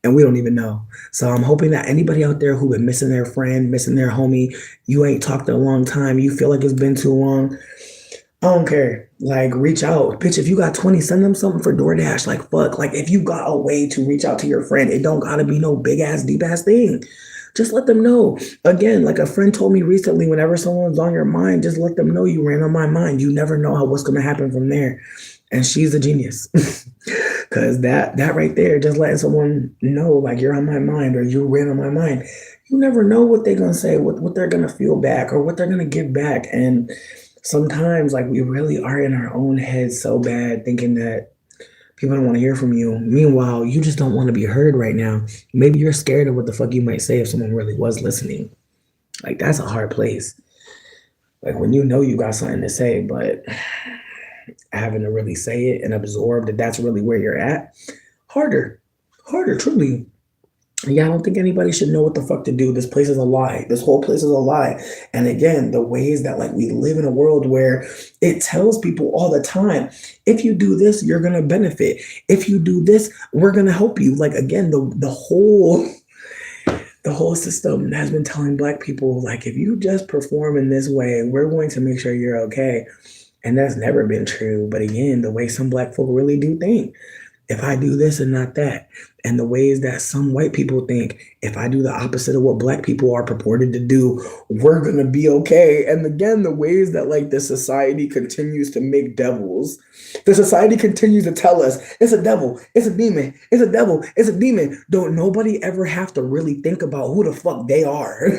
and we don't even know. So I'm hoping that anybody out there who been missing their friend, missing their homie, you ain't talked in a long time, you feel like it's been too long, I don't care. Like, reach out. Bitch, if you got 20, send them something for DoorDash. Like, fuck. Like, if you got a way to reach out to your friend, it don't gotta be no big ass, deep ass thing. Just let them know. Again, like a friend told me recently, whenever someone's on your mind, just let them know you ran on my mind. You never know what's gonna happen from there. And she's a genius. Cause that right there, just letting someone know like you're on my mind or you ran on my mind. You never know what they're gonna say, what they're gonna feel back or what they're gonna give back. And sometimes like we really are in our own heads so bad thinking that people don't want to hear from you. Meanwhile, you just don't want to be heard right now. Maybe you're scared of what the fuck you might say if someone really was listening. Like that's a hard place. Like when you know you got something to say, but having to really say it and absorb that that's really where you're at, harder, truly. Yeah, I don't think anybody should know what the fuck to do. This place is a lie. This whole place is a lie. And again, the ways that like we live in a world where it tells people all the time, if you do this, you're gonna benefit. If you do this, we're gonna help you. Like again, the whole system has been telling black people, like, if you just perform in this way, we're going to make sure you're okay. And that's never been true. But again, the way some black folk really do think, if I do this and not that, and the ways that some white people think, if I do the opposite of what black people are purported to do, we're gonna be okay. And again, the ways that like the society continues to make devils, the society continues to tell us it's a devil, it's a demon, it's a devil, it's a demon. Don't nobody ever have to really think about who the fuck they are.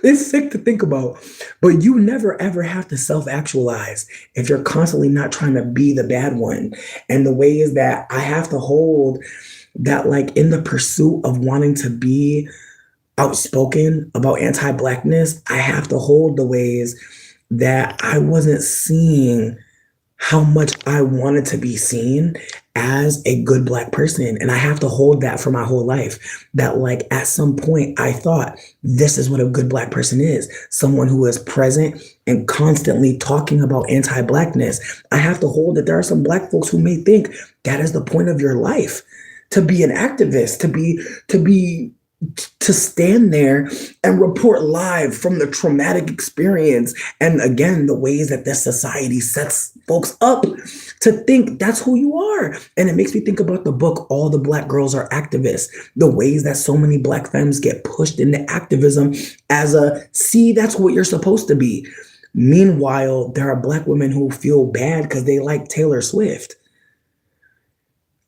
It's sick to think about, but you never ever have to self-actualize if you're constantly not trying to be the bad one. And the way is that I have to hold that, like, in the pursuit of wanting to be outspoken about anti-blackness, I have to hold the ways that I wasn't seeing how much I wanted to be seen as a good black person. And I have to hold that for my whole life. That, like, at some point, I thought this is what a good black person is, someone who is present and constantly talking about anti blackness. I have to hold that there are some black folks who may think that is the point of your life, to be an activist, to stand there and report live from the traumatic experience. And again, the ways that this society sets folks up to think that's who you are. And it makes me think about the book, All the Black Girls Are Activists, the ways that so many black femmes get pushed into activism as a, see, that's what you're supposed to be. Meanwhile, there are black women who feel bad because they like Taylor Swift,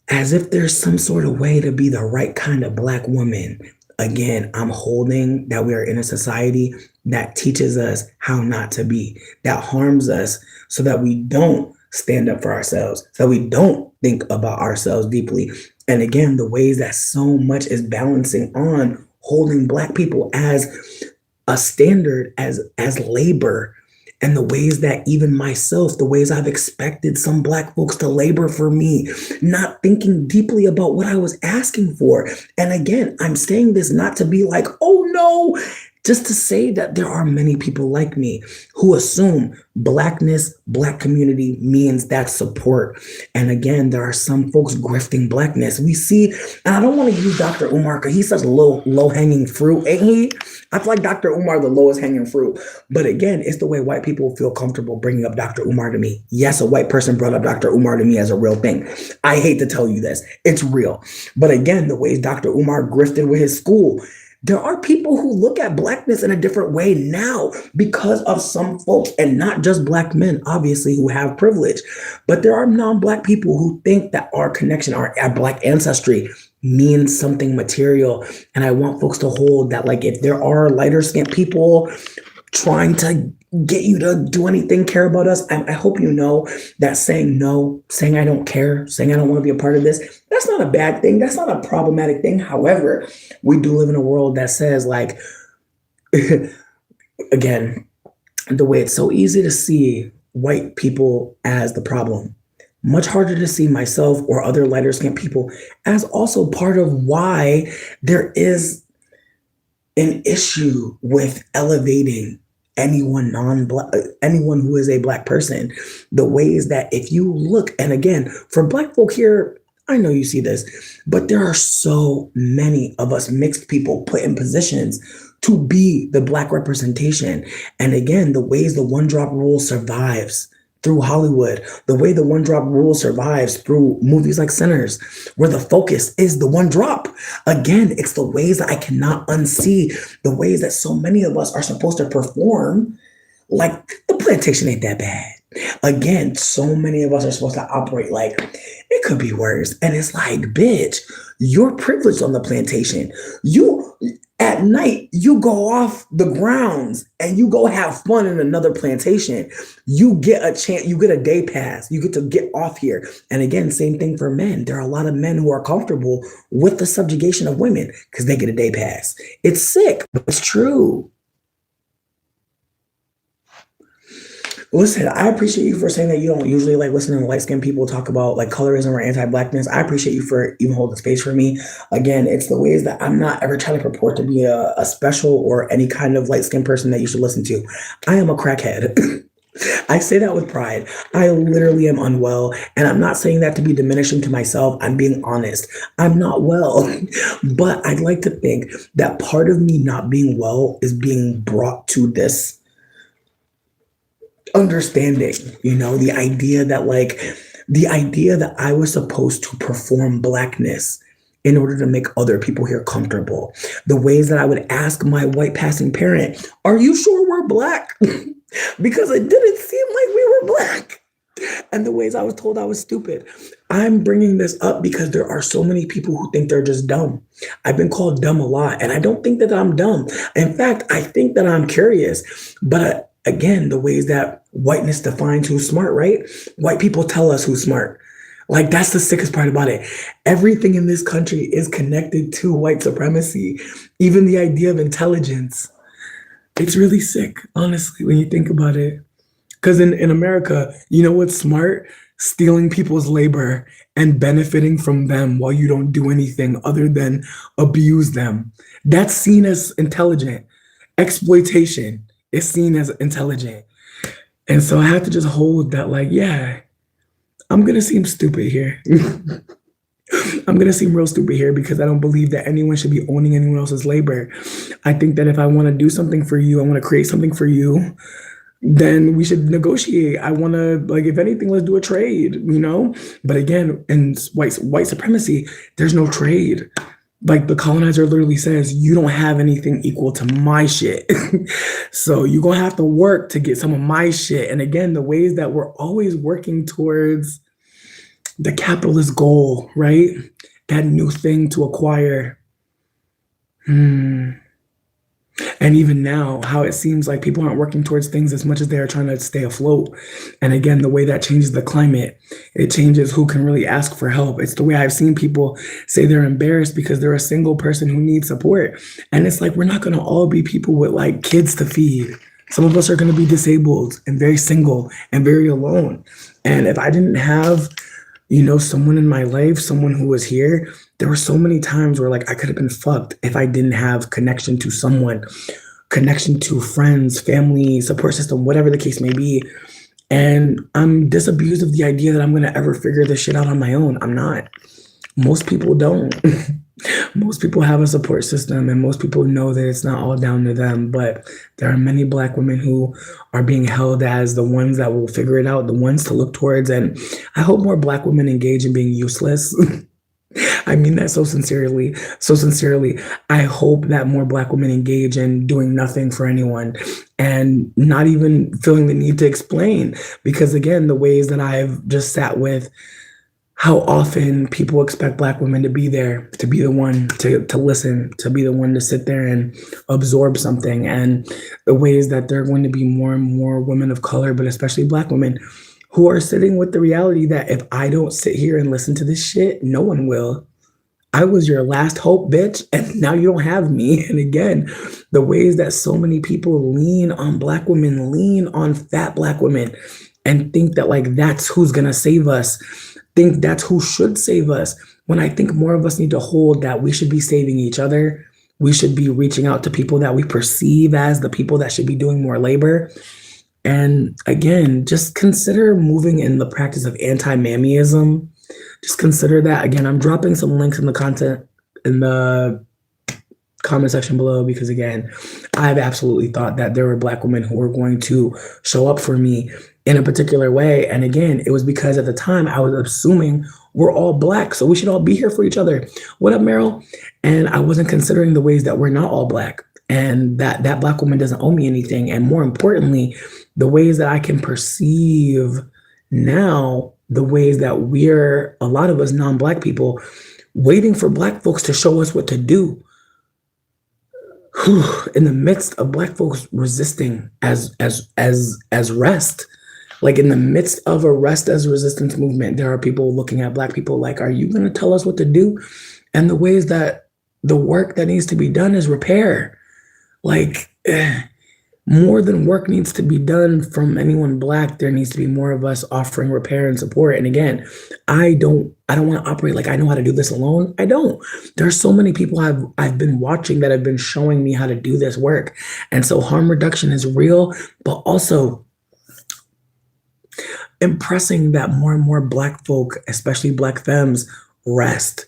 as if there's some sort of way to be the right kind of black woman. Again, I'm holding that we are in a society that teaches us how not to be, that harms us so that we don't stand up for ourselves, so that we don't think about ourselves deeply. And again, the ways that so much is balancing on holding black people as a standard, as labor, and the ways that even myself, the ways I've expected some black folks to labor for me, not thinking deeply about what I was asking for. And again, I'm saying this not to be like, oh no, just to say that there are many people like me who assume blackness, black community means that support. And again, there are some folks grifting blackness. We see, and I don't want to use Dr. Umar because he's such low hanging fruit, ain't he? I feel like Dr. Umar the lowest hanging fruit. But again, it's the way white people feel comfortable bringing up Dr. Umar to me. Yes, a white person brought up Dr. Umar to me as a real thing. I hate to tell you this. It's real. But again, the ways Dr. Umar grifted with his school, there are people who look at blackness in a different way now because of some folks, and not just black men, obviously, who have privilege, but there are non-black people who think that our connection, our black ancestry means something material. And I want folks to hold that, like, if there are lighter skinned people trying to get you to do anything, care about us, I hope you know that saying no, saying I don't care, saying I don't want to be a part of this, that's not a bad thing. That's not a problematic thing. However, we do live in a world that says, like, again, the way it's so easy to see white people as the problem, much harder to see myself or other lighter skinned people as also part of why there is an issue with elevating anyone who is a black person. The ways that, if you look, and again, for black folk here, I know you see this, but there are so many of us mixed people put in positions to be the black representation. And again, the ways the one drop rule survives through Hollywood, the way the one drop rule survives through movies like Sinners, where the focus is the one drop. Again, it's the ways that I cannot unsee, the ways that so many of us are supposed to perform like the plantation ain't that bad. Again, so many of us are supposed to operate like it could be worse. And it's like, bitch, you're privileged on the plantation. You, at night, you go off the grounds and you go have fun in another plantation. You get a chance, you get a day pass, you get to get off here. And again, same thing for men. There are a lot of men who are comfortable with the subjugation of women because they get a day pass. It's sick, but it's true. Listen, I appreciate you for saying that you don't usually like listening to light skinned people talk about like colorism or anti-blackness. I appreciate you for even holding space for me. Again, it's the ways that I'm not ever trying to purport to be a special or any kind of light skinned person that you should listen to. I am a crackhead. I say that with pride. I literally am unwell, and I'm not saying that to be diminishing to myself. I'm being honest. I'm not well, but I'd like to think that part of me not being well is being brought to this understanding, the idea that I was supposed to perform blackness in order to make other people here comfortable. The ways that I would ask my white passing parent, "Are you sure we're black?" because it didn't seem like we were black. And the ways I was told I was stupid. I'm bringing this up because there are so many people who think they're just dumb. I've been called dumb a lot, and I don't think that I'm dumb. In fact, I think that I'm curious. But again, the ways that whiteness defines who's smart, right? White people tell us who's smart. Like, that's the sickest part about it. Everything in this country is connected to white supremacy, even the idea of intelligence. It's really sick, honestly, when you think about it. Because in America, you know what's smart? Stealing people's labor and benefiting from them while you don't do anything other than abuse them. That's seen as intelligent. Exploitation is seen as intelligent. And so I have to just hold that, like, yeah, I'm going to seem stupid here. I'm going to seem real stupid here because I don't believe that anyone should be owning anyone else's labor. I think that if I want to do something for you, I want to create something for you, then we should negotiate. I want to, like, if anything, let's do a trade, you know? But again, in white supremacy, there's no trade. Like, the colonizer literally says, you don't have anything equal to my shit. So you're going to have to work to get some of my shit. And again, the ways that we're always working towards the capitalist goal, right? That new thing to acquire. And even now, how it seems like people aren't working towards things as much as they are trying to stay afloat. And again, the way that changes the climate, it changes who can really ask for help. It's the way I've seen people say they're embarrassed because they're a single person who needs support. And it's like, we're not going to all be people with like kids to feed. Some of us are going to be disabled and very single and very alone. And if I didn't have, someone in my life, someone who was here, there were so many times where like I could have been fucked if I didn't have connection to someone, connection to friends, family, support system, whatever the case may be. And I'm disabused of the idea that I'm going to ever figure this shit out on my own. I'm not. Most people don't. Most people have a support system, and most people know that it's not all down to them. But there are many Black women who are being held as the ones that will figure it out, the ones to look towards. And I hope more Black women engage in being useless. I mean that so sincerely, so sincerely. I hope that more Black women engage in doing nothing for anyone and not even feeling the need to explain. Because again, the ways that I've just sat with how often people expect Black women to be there, to be the one to listen, to be the one to sit there and absorb something. And the ways that there are going to be more and more women of color, but especially Black women, who are sitting with the reality that if I don't sit here and listen to this shit, no one will. I was your last hope, bitch, and now you don't have me. And again, the ways that so many people lean on Black women, lean on fat Black women, and think that like that's who's gonna save us, think that's who should save us. When I think more of us need to hold that we should be saving each other. We should be reaching out to people that we perceive as the people that should be doing more labor. And again, just consider moving in the practice of anti-mammyism. Just consider that. Again, I'm dropping some links in the content in the comment section below because again, I've absolutely thought that there were Black women who were going to show up for me in a particular way. And again, it was because at the time I was assuming we're all Black, so we should all be here for each other. What up, Meryl? And I wasn't considering the ways that we're not all Black and that Black woman doesn't owe me anything. And more importantly, the ways that I can perceive now, the ways that we're, a lot of us non-Black people, waiting for Black folks to show us what to do. In the midst of Black folks resisting as rest, like in the midst of a rest as resistance movement, there are people looking at Black people like, are you going to tell us what to do? And the ways that the work that needs to be done is repair. Like, more than work needs to be done from anyone black. There needs to be more of us offering repair and support. And again, I don't want to operate like I know how to do this alone. I don't. There's so many people I've been watching that have been showing me how to do this work. And so harm reduction is real, but also impressing that more and more black folk, especially black femmes, rest,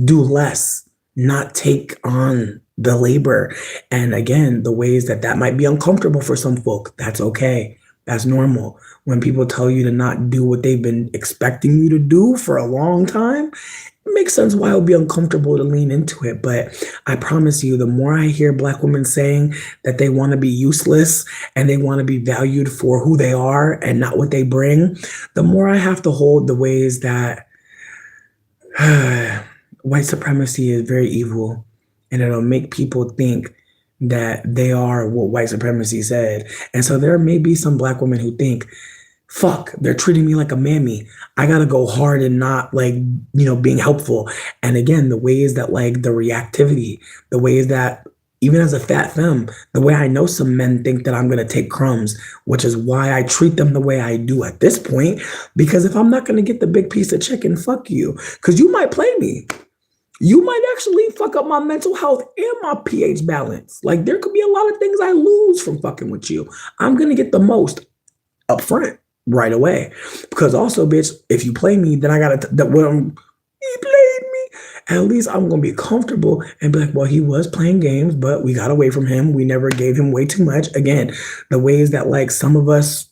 do less, not take on the labor. And again, the ways that that might be uncomfortable for some folk, that's okay. That's normal. When people tell you to not do what they've been expecting you to do for a long time, it makes sense why it would be uncomfortable to lean into it. But I promise you, the more I hear black women saying that they want to be useless and they want to be valued for who they are and not what they bring, the more I have to hold the ways that white supremacy is very evil, and it'll make people think that they are what white supremacy said. And so there may be some black women who think, fuck, they're treating me like a mammy. I gotta go hard and not like, being helpful. And again, the ways that like the reactivity, the ways that even as a fat femme, the way I know some men think that I'm gonna take crumbs, which is why I treat them the way I do at this point. Because if I'm not gonna get the big piece of chicken, fuck you. Because you might play me. You might actually fuck up my mental health and my pH balance. Like there could be a lot of things I lose from fucking with you. I'm gonna get the most up front right away. Because also, bitch, if you play me, then I gotta he played me. At least I'm gonna be comfortable and be like, well, he was playing games, but we got away from him. We never gave him way too much. Again, the ways that like some of us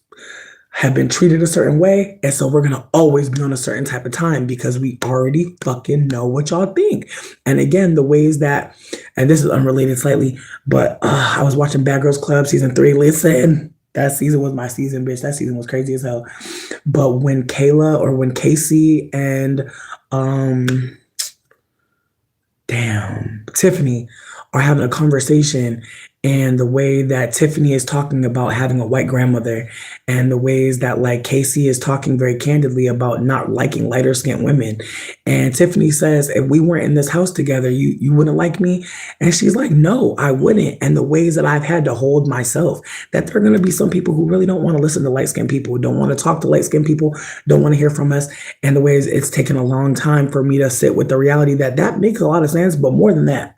have been treated a certain way. And so we're going to always be on a certain type of time because we already fucking know what y'all think. And again, the ways that, and this is unrelated slightly, but I was watching Bad Girls Club season 3. Listen, that season was my season, bitch. That season was crazy as hell. But when Casey and, Tiffany are having a conversation, and the way that Tiffany is talking about having a white grandmother, and the ways that like Casey is talking very candidly about not liking lighter skinned women. And Tiffany says, if we weren't in this house together, you wouldn't like me. And she's like, no, I wouldn't. And the ways that I've had to hold myself, that there are going to be some people who really don't want to listen to light skinned people, don't want to talk to light skinned people, don't want to hear from us. And the ways it's taken a long time for me to sit with the reality that that makes a lot of sense. But more than that,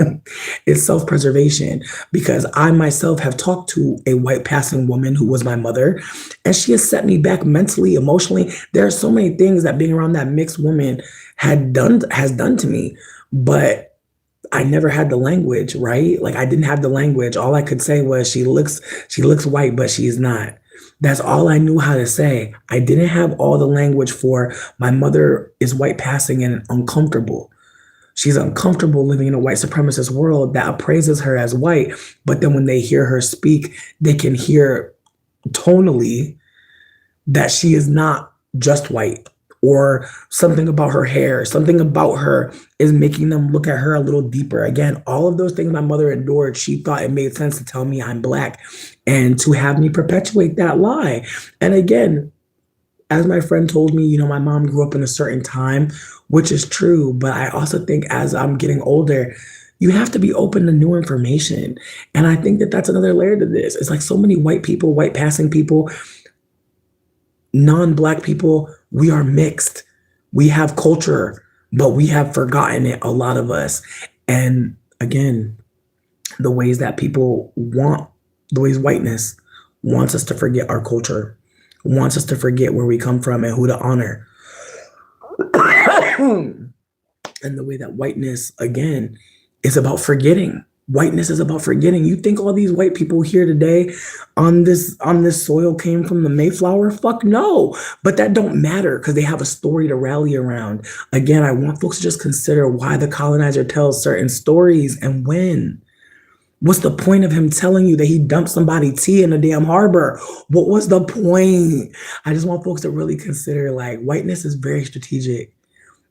it's self-preservation, because I myself have talked to a white passing woman who was my mother, and she has set me back mentally, emotionally. There are so many things that being around that mixed woman has done to me, but I never had the language, right? Like I didn't have the language. All I could say was she looks white, but she's not. That's all I knew how to say. I didn't have all the language for my mother is white passing and uncomfortable. She's uncomfortable living in a white supremacist world that appraises her as white, but then when they hear her speak, they can hear tonally that she is not just white, or something about her hair, something about her is making them look at her a little deeper. Again, all of those things my mother endured, she thought it made sense to tell me I'm black and to have me perpetuate that lie. And again, as my friend told me, my mom grew up in a certain time, which is true. But I also think as I'm getting older, you have to be open to new information. And I think that that's another layer to this. It's like so many white people, white passing people, non-black people, we are mixed. We have culture, but we have forgotten it, a lot of us. And again, the ways that the ways whiteness wants us to forget our culture, wants us to forget where we come from and who to honor. And the way that whiteness, again, is about forgetting. Whiteness is about forgetting. You think all these white people here today on this soil came from the Mayflower? Fuck no. But that don't matter because they have a story to rally around. Again, I want folks to just consider why the colonizer tells certain stories and when. What's the point of him telling you that he dumped somebody tea in a damn harbor? What was the point? I just want folks to really consider, like, whiteness is very strategic.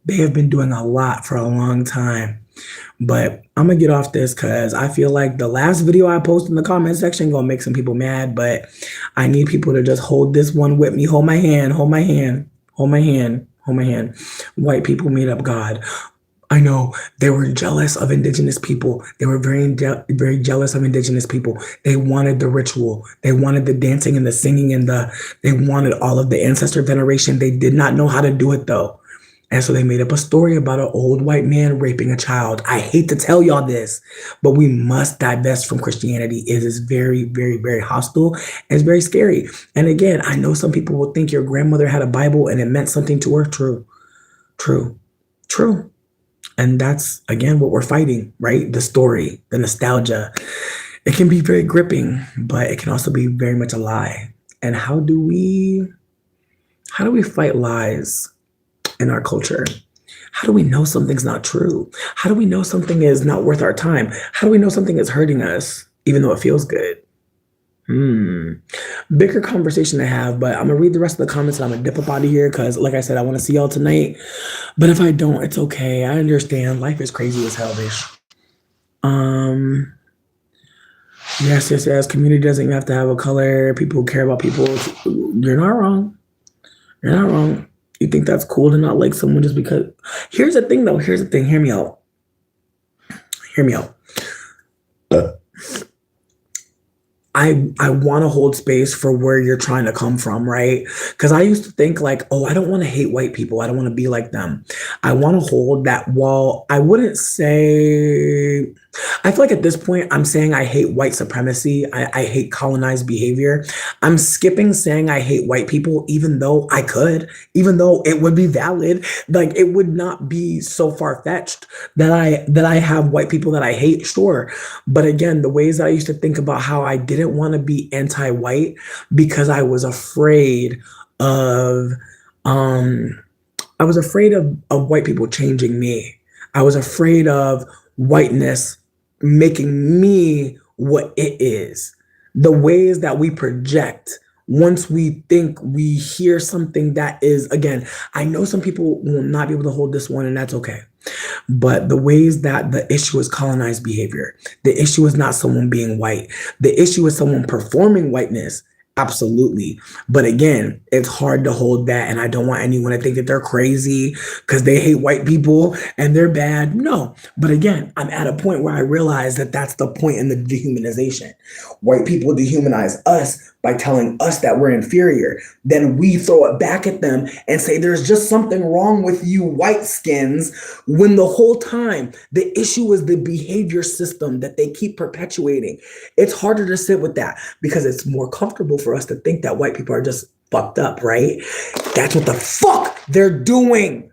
They have been doing a lot for a long time. But I'm going to get off this because I feel like the last video I posted in the comment section going to make some people mad. But I need people to just hold this one with me. Hold my hand, hold my hand, hold my hand, hold my hand. White people made up God. I know they were jealous of indigenous people. They were very jealous of indigenous people. They wanted the ritual. They wanted the dancing and the singing they wanted all of the ancestor veneration. They did not know how to do it though. And so they made up a story about an old white man raping a child. I hate to tell y'all this, but we must divest from Christianity. It is very, very, very hostile and it's very scary. And again, I know some people will think your grandmother had a Bible and it meant something to her. True, true, true. And that's, again, what we're fighting, right? The story, the nostalgia. It can be very gripping, but it can also be very much a lie. And how do we fight lies in our culture? How do we know something's not true? How do we know something is not worth our time? How do we know something is hurting us, even though it feels good? Bigger conversation to have, but I'm gonna read the rest of the comments and I'm gonna dip up out of here because, like I said, I want to see y'all tonight. But if I don't, it's okay. I understand. Life is crazy as hell, bitch. Um, yes, yes, yes. Community doesn't even have to have a color. People who care about people. You're not wrong. You're not wrong. You think that's cool to not like someone just because? Here's the thing, though. Here's the thing. Hear me out. Hear me out. I want to hold space for where you're trying to come from, right? Because I used to think like, oh, I don't want to hate white people. I don't want to be like them. I want to hold that wall. I wouldn't say, I feel like at this point, I'm saying I hate white supremacy. I hate colonized behavior. I'm skipping saying I hate white people, even though I could, even though it would be valid. Like it would not be so far-fetched that I have white people that I hate, sure. But again, the ways I used to think about how I didn't want to be anti-white because of um I was afraid of white people changing me. I was afraid of whiteness making me what it is. The ways that we project once we think we hear something that is, again, I know some people will not be able to hold this one, and that's okay. But the ways that the issue is colonized behavior, the issue is not someone being white, the issue is someone performing whiteness. Absolutely. But again, it's hard to hold that. And I don't want anyone to think that they're crazy because they hate white people and they're bad. No. But again, I'm at a point where I realize that that's the point in the dehumanization. White people dehumanize us by telling us that we're inferior. Then we throw it back at them and say, there's just something wrong with you white skins, when the whole time the issue is the behavior system that they keep perpetuating. It's harder to sit with that because it's more comfortable for us to think that white people are just fucked up, right? That's what the fuck they're doing.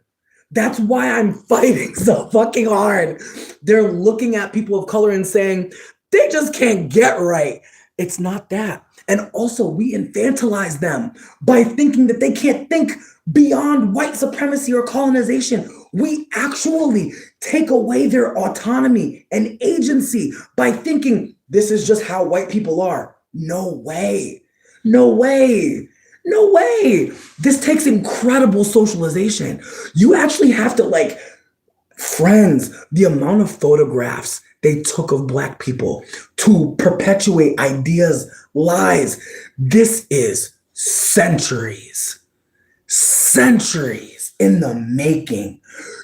That's why I'm fighting so fucking hard. They're looking at people of color and saying, they just can't get right. It's not that. And also, we infantilize them by thinking that they can't think beyond white supremacy or colonization. We actually take away their autonomy and agency by thinking this is just how white people are. No way. No way. No way. This takes incredible socialization. You actually have to, like, friends, the amount of photographs they took of Black people to perpetuate ideas, lies. This is centuries in the making.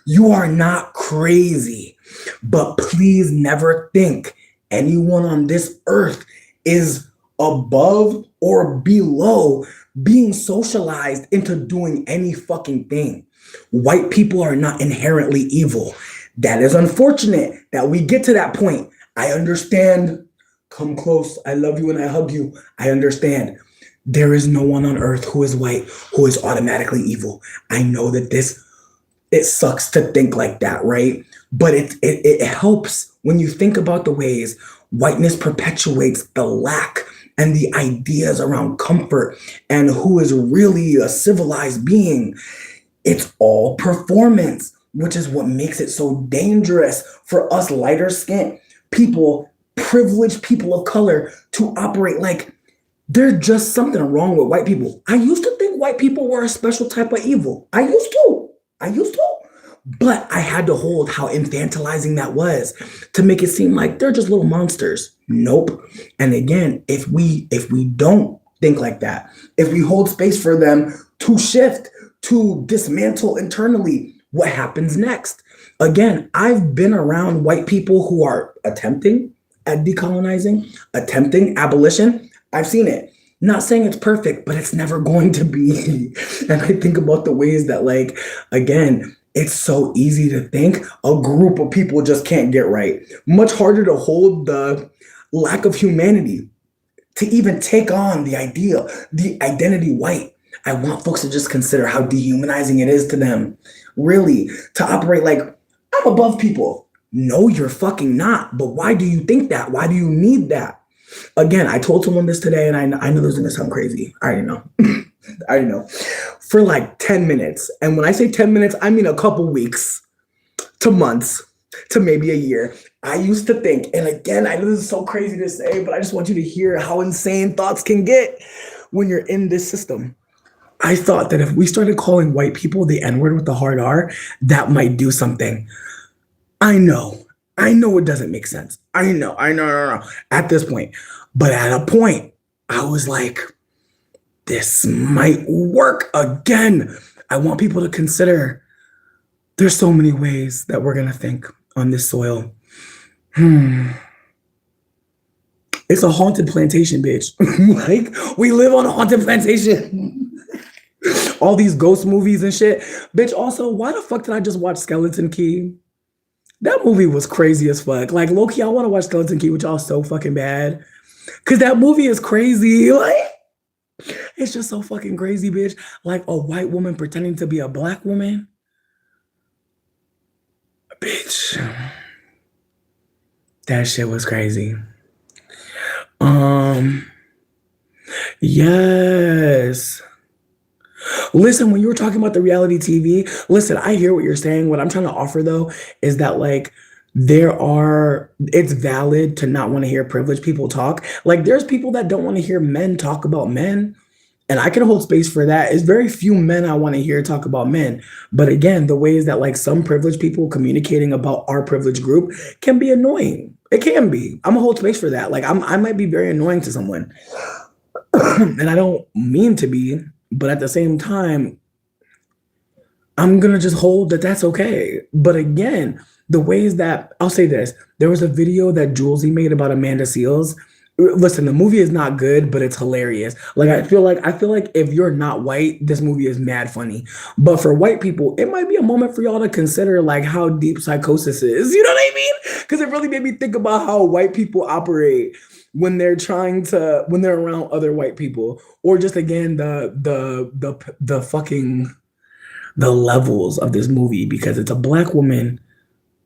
You are not crazy, but please never think anyone on this earth is above or below being socialized into doing any fucking thing. White people are not inherently evil. That is unfortunate that we get to that point. I understand. Come close. I love you and I hug you. I understand. There is no one on earth who is white who is automatically evil. I know that it sucks to think like that, right? But it helps when you think about the ways whiteness perpetuates the lack and the ideas around comfort and who is really a civilized being. It's all performance, which is what makes it so dangerous for us lighter skinned people, privileged people of color, to operate like there's just something wrong with white people. I used to think white people were a special type of evil. I used to. But I had to hold how infantilizing that was to make it seem like they're just little monsters. Nope. And again, if we don't think like that, if we hold space for them to shift, to dismantle internally, what happens next? Again, I've been around white people who are attempting at decolonizing, attempting abolition. I've seen it. Not saying it's perfect, but it's never going to be. And I think about the ways that, like, again, it's so easy to think a group of people just can't get right. Much harder to hold the lack of humanity to even take on the idea, the identity white. I want folks to just consider how dehumanizing it is to them. Really, to operate like I'm above people. No, you're fucking not. But why do you think that? Why do you need that? Again, I told someone this today, and I know this is gonna sound crazy. I already know. I already know. For like 10 minutes. And when I say 10 minutes, I mean a couple weeks to months to maybe a year. I used to think, and again, I know this is so crazy to say, but I just want you to hear how insane thoughts can get when you're in this system. I thought that if we started calling white people the N-word with the hard R, that might do something. I know. I know it doesn't make sense. I know, no, at this point. But at a point, I was like, this might work again. I want people to consider there's so many ways that we're going to think on this soil. It's a haunted plantation, bitch. Like, we live on a haunted plantation. All these ghost movies and shit. Bitch, also, why the fuck did I just watch Skeleton Key? That movie was crazy as fuck. Like, low-key, I want to watch Skeleton Key, which y'all so fucking bad. Because that movie is crazy. Like, it's just so fucking crazy, bitch. Like, a white woman pretending to be a black woman. Bitch. That shit was crazy. Yes. Listen, when you were talking about the reality TV, listen, I hear what you're saying. What I'm trying to offer though is that like it's valid to not want to hear privileged people talk. Like there's people that don't want to hear men talk about men. And I can hold space for that. It's very few men I want to hear talk about men. But again, the ways that like some privileged people communicating about our privileged group can be annoying. It can be. I'm gonna hold space for that. Like I might be very annoying to someone. And I don't mean to be, but at the same time, I'm gonna just hold that that's okay. But again, the ways that I'll say this, there was a video that Julesy made about Amanda Seals. Listen, the movie is not good, but it's hilarious. Like I feel like if you're not white, this movie is mad funny. But for white people, it might be a moment for y'all to consider like how deep psychosis is. You know what I mean? Because it really made me think about how white people operate when they're around other white people, or just again the fucking the levels of this movie, because it's a black woman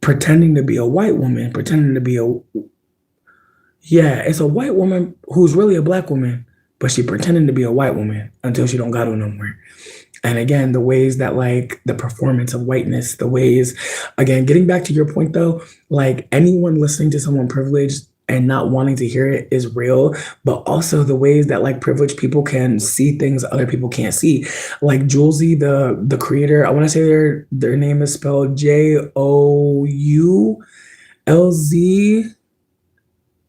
pretending to be a white woman, pretending to be it's a white woman who's really a black woman, but she pretending to be a white woman until she don't got her no more. And again, the ways that like the performance of whiteness, the ways, again, getting back to your point though, like anyone listening to someone privileged and not wanting to hear it is real, but also the ways that like privileged people can see things other people can't see. Like Julesy, the creator, I want to say their name is spelled Joulzy.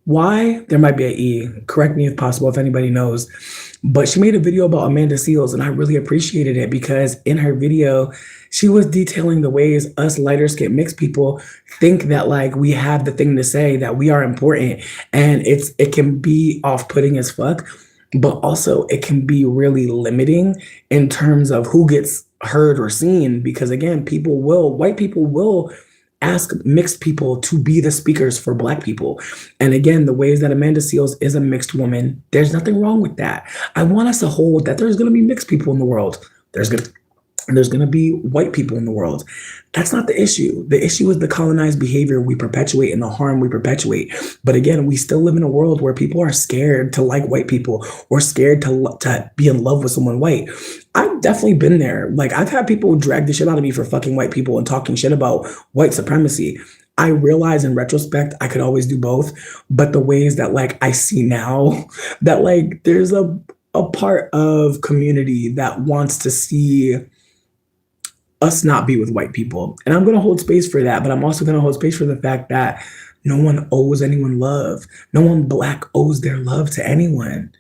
Why? There might be an E. Correct me if possible, if anybody knows. But she made a video about Amanda Seals, and I really appreciated it because in her video, she was detailing the ways us lighter skinned mixed people think that like we have the thing to say, that we are important. And it can be off-putting as fuck, but also it can be really limiting in terms of who gets heard or seen. Because again, white people will ask mixed people to be the speakers for black people. And again, the ways that Amanda Seals is a mixed woman, there's nothing wrong with that. I want us to hold that there's going to be mixed people in the world. There's going to be white people in the world. That's not the issue. The issue is the colonized behavior we perpetuate and the harm we perpetuate. But again, we still live in a world where people are scared to like white people or scared to be in love with someone white. I've definitely been there. Like I've had people drag the shit out of me for fucking white people and talking shit about white supremacy. I realize in retrospect, I could always do both. But the ways that like I see now that like there's a part of community that wants to see us not be with white people. And I'm going to hold space for that, but I'm also going to hold space for the fact that no one owes anyone love. No one black owes their love to anyone.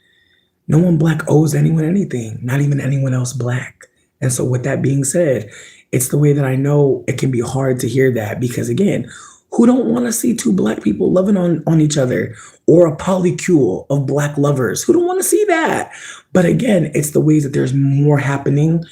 No one black owes anyone anything, not even anyone else black. And so with that being said, it's the way that I know it can be hard to hear that because again, who don't want to see two black people loving on each other or a polycule of black lovers? Who don't want to see that? But again, it's the ways that there's more happening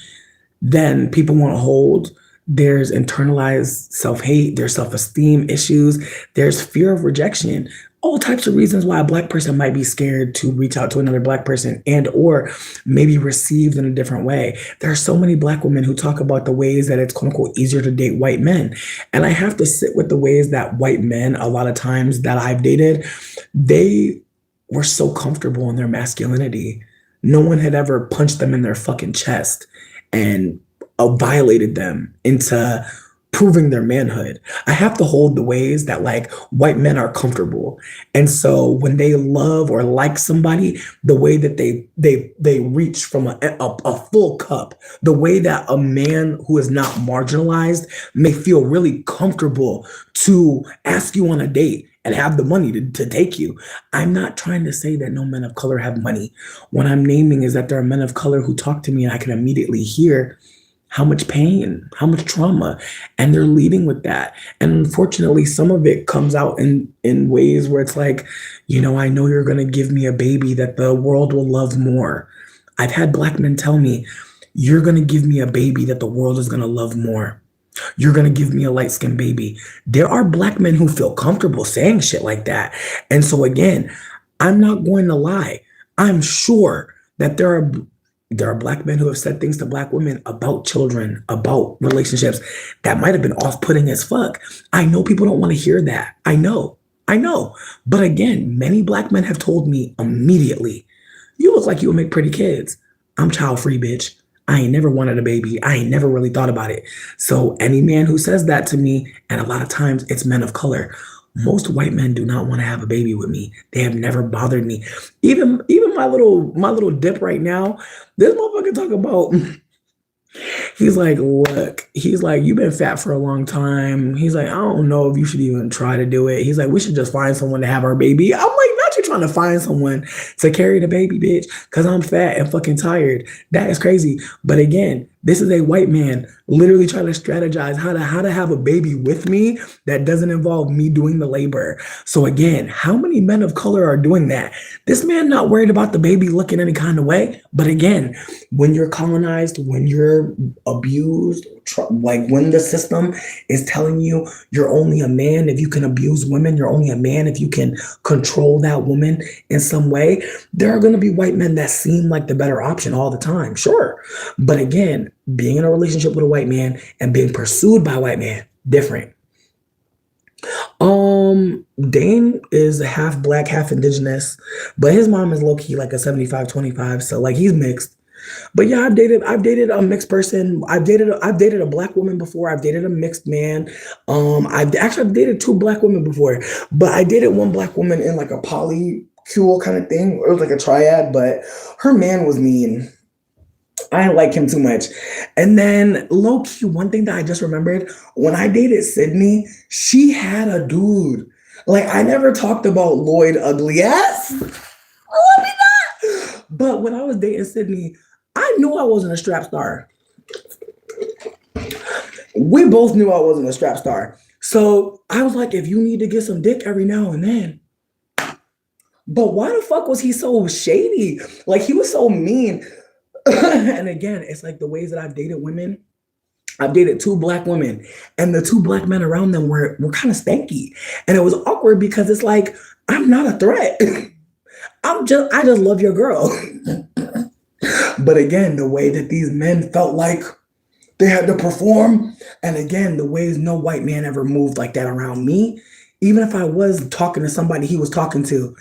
than people want to hold. There's internalized self hate, there's self esteem issues, there's fear of rejection. All types of reasons why a black person might be scared to reach out to another black person and or maybe received in a different way. There are so many black women who talk about the ways that it's quote unquote easier to date white men. And I have to sit with the ways that white men, a lot of times that I've dated, they were so comfortable in their masculinity. No one had ever punched them in their fucking chest and violated them into proving their manhood. I have to hold the ways that like white men are comfortable. And so when they love or like somebody, the way that they reach from a full cup, the way that a man who is not marginalized may feel really comfortable to ask you on a date and have the money to take you. I'm not trying to say that no men of color have money. What I'm naming is that there are men of color who talk to me and I can immediately hear how much pain, how much trauma, and they're leading with that. And unfortunately, some of it comes out in ways where it's like, I know you're gonna give me a baby that the world will love more. I've had black men tell me, you're gonna give me a baby that the world is gonna love more. You're gonna give me a light-skinned baby. There are black men who feel comfortable saying shit like that. And so again, I'm not going to lie. I'm sure that there are black men who have said things to black women about children, about relationships that might have been off-putting as fuck. I know people don't want to hear that. I know. But again, many black men have told me immediately, you look like you would make pretty kids. I'm child-free, bitch. I ain't never wanted a baby. I ain't never really thought about it. So any man who says that to me, and a lot of times it's men of color, most white men do not want to have a baby with me. They have never bothered me. Even my little dip right now, this motherfucker talk about he's like, look, he's like, you've been fat for a long time. He's like, I don't know if you should even try to do it. He's like, we should just find someone to have our baby. I'm like, not you trying to find someone to carry the baby, bitch, because I'm fat and fucking tired. That is crazy. But again, this is a white man literally trying to strategize how to have a baby with me that doesn't involve me doing the labor. So again, how many men of color are doing that? This man not worried about the baby looking any kind of way. But again, when you're colonized, when you're abused, like when the system is telling you you're only a man if you can abuse women, you're only a man if you can control that woman in some way, there are going to be white men that seem like the better option all the time. Sure. But again, being in a relationship with a white man and being pursued by a white man, different. Dane is half black, half indigenous, but his mom is low-key like a 75-25, so like he's mixed. But yeah, I've dated a mixed person. I've dated a black woman before. I've dated a mixed man. I've dated two black women before, but I dated one black woman in like a polycule kind of thing. It was like a triad, but her man was mean. I didn't like him too much. And then low-key, one thing that I just remembered, when I dated Sydney, she had a dude. Like, I never talked about Lloyd ugly ass. Let me not. But when I was dating Sydney, I knew I wasn't a strap star. We both knew I wasn't a strap star. So I was like, if you need to get some dick every now and then. But why the fuck was he so shady? Like, he was so mean. And again, it's like the ways that I've dated women. I've dated two black women, and the two black men around them were kind of stanky. And it was awkward because it's like, I'm not a threat. I just love your girl. But again, the way that these men felt like they had to perform, and again, the ways no white man ever moved like that around me, even if I was talking to somebody he was talking to,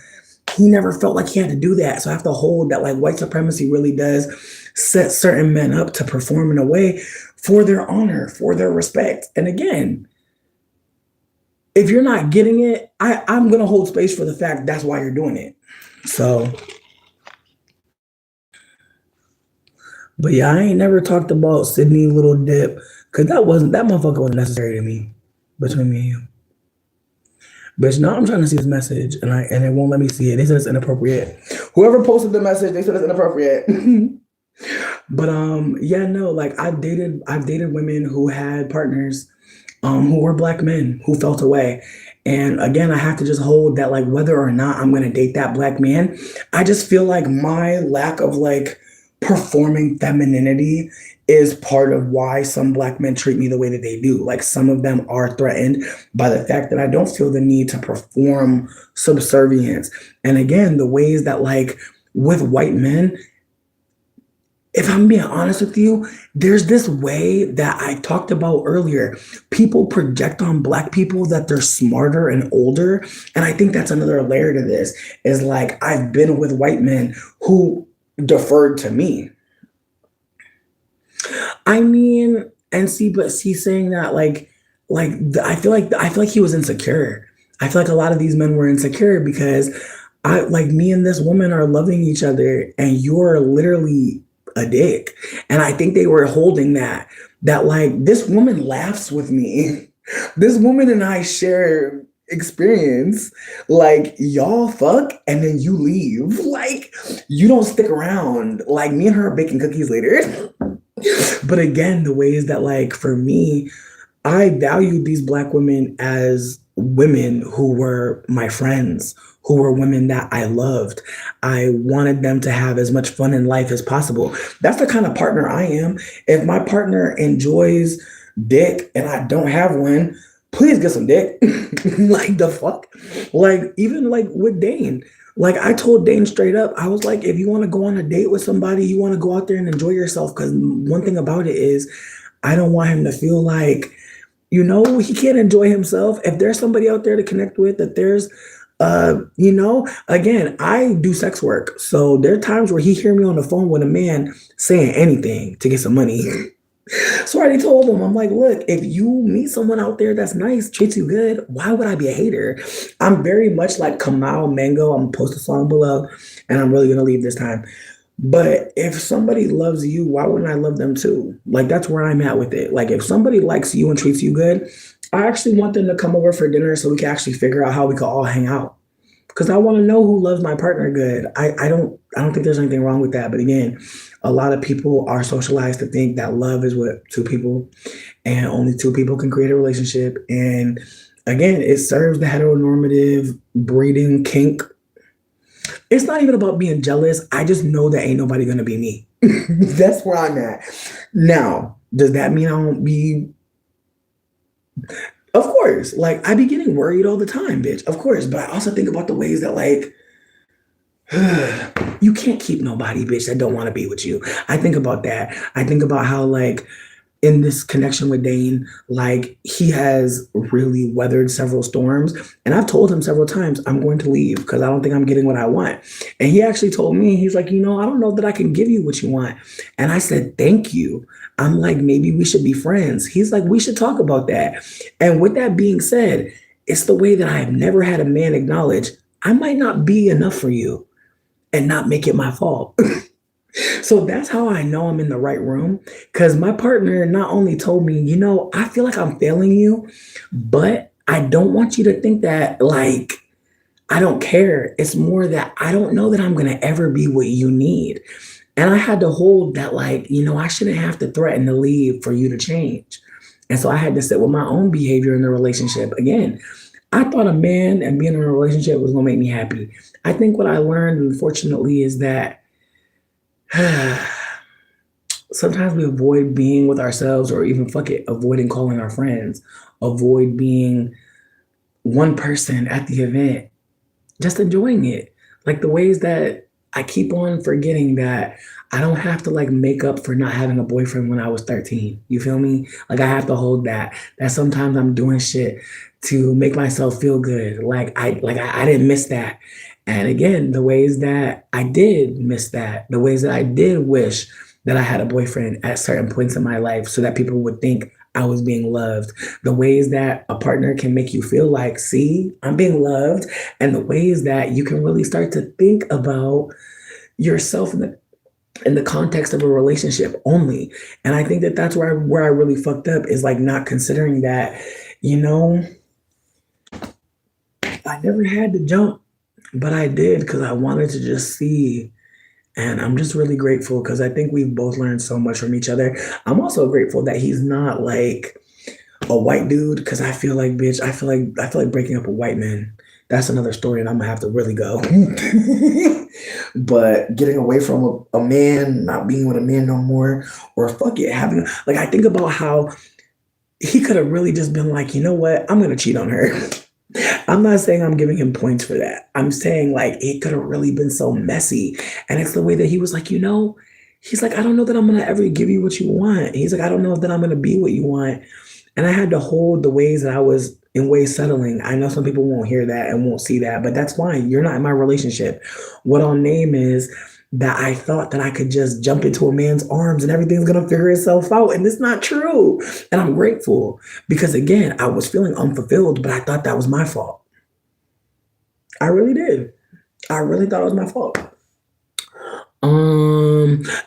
he never felt like he had to do that. So I have to hold that like white supremacy really does set certain men up to perform in a way for their honor, for their respect. And again, if you're not getting it, I'm going to hold space for the fact that's why you're doing it. So, but yeah, I ain't never talked about Sydney Little Dip because that motherfucker wasn't necessary to me between me and you. But now I'm trying to see his message and it won't let me see it. They said it's inappropriate. Whoever posted the message, they said it's inappropriate. But yeah, no, like I've dated women who had partners who were black men who felt away. And again, I have to just hold that, like, whether or not I'm gonna date that black man, I just feel like my lack of like performing femininity is part of why some black men treat me the way that they do. Like some of them are threatened by the fact that I don't feel the need to perform subservience. And again, the ways that like with white men, if I'm being honest with you, there's this way that I talked about earlier. People project on black people that they're smarter and older. And I think that's another layer to this is like I've been with white men who deferred to me. I mean, and see, but see, saying that I feel like he was insecure. I feel like a lot of these men were insecure because I like me and this woman are loving each other, and you're literally a dick. And I think they were holding that like this woman laughs with me. This woman and I share experience. Like y'all fuck and then you leave. Like you don't stick around. Like me and her are baking cookies later. But again, the ways that like for me, I valued these black women as women who were my friends, who were women that I loved. I wanted them to have as much fun in life as possible. That's the kind of partner I am. If my partner enjoys dick and I don't have one, please get some dick. Like the fuck? Like even like with Dane. Like I told Dane straight up, I was like, if you want to go on a date with somebody, you want to go out there and enjoy yourself. Because one thing about it is, I don't want him to feel like he can't enjoy himself. If there's somebody out there to connect with, that there's, again, I do sex work. So there are times where he hear me on the phone with a man saying anything to get some money. So I already told him, I'm like, look, if you meet someone out there that's nice, treats you good, why would I be a hater? I'm very much like Kamal Mango. I'm gonna post a song below, and I'm really gonna leave this time. But if somebody loves you, why wouldn't I love them too? Like that's where I'm at with it. Like if somebody likes you and treats you good, I actually want them to come over for dinner so we can actually figure out how we can all hang out. Because I want to know who loves my partner good. I don't think there's anything wrong with that. But again, a lot of people are socialized to think that love is what two people and only two people can create a relationship. And again, it serves the heteronormative breeding kink. It's not even about being jealous. I just know that ain't nobody gonna be me. That's where I'm at. Now, does that mean I won't be? Of course. Like I be getting worried all the time, bitch. Of course. But I also think about the ways that like you can't keep nobody, bitch, that don't want to be with you. I think about that. I think about how like in this connection with Dane, like he has really weathered several storms. And I've told him several times, I'm going to leave because I don't think I'm getting what I want. And he actually told me, he's like, I don't know that I can give you what you want. And I said, thank you. I'm like, maybe we should be friends. He's like, we should talk about that. And with that being said, it's the way that I have never had a man acknowledge I might not be enough for you and not make it my fault. So that's how I know I'm in the right room. Because my partner not only told me, I feel like I'm failing you, but I don't want you to think that, like, I don't care. It's more that I don't know that I'm going to ever be what you need. And I had to hold that, like, I shouldn't have to threaten to leave for you to change. And so I had to sit with my own behavior in the relationship. Again, I thought a man and being in a relationship was going to make me happy. I think what I learned, unfortunately, is that sometimes we avoid being with ourselves or even fuck it, avoiding calling our friends, avoid being one person at the event, just enjoying it. Like the ways that I keep on forgetting that I don't have to like make up for not having a boyfriend when I was 13. You feel me? Like I have to hold that sometimes I'm doing shit to make myself feel good. I didn't miss that. And again, the ways that I did miss that, the ways that I did wish that I had a boyfriend at certain points in my life so that people would think I was being loved, the ways that a partner can make you feel like, see, I'm being loved, and the ways that you can really start to think about yourself in the context of a relationship only. And I think that that's where I really fucked up is like not considering that, you know, I never had to jump, but I did because I wanted to just see And I'm just really grateful because I think we've both learned so much from each other. I'm also grateful that he's not like a white dude because I feel like, bitch, I feel like breaking up with white men. That's another story, and I'm gonna have to really go. But getting away from a man, not being with a man no more, or fuck it, having like I think about how he could have really just been like, you know what, I'm gonna cheat on her. I'm not saying I'm giving him points for that. I'm saying like it could have really been so messy. And it's the way that he was like, he's like, I don't know that I'm gonna ever give you what you want. He's like, I don't know that I'm gonna be what you want. And I had to hold the ways that I was in ways settling. I know some people won't hear that and won't see that, but that's fine. You're not in my relationship. What I'll name is that I thought that I could just jump into a man's arms and everything's gonna figure itself out. And it's not true. And I'm grateful because again, I was feeling unfulfilled, but I thought that was my fault. I really did. I really thought it was my fault.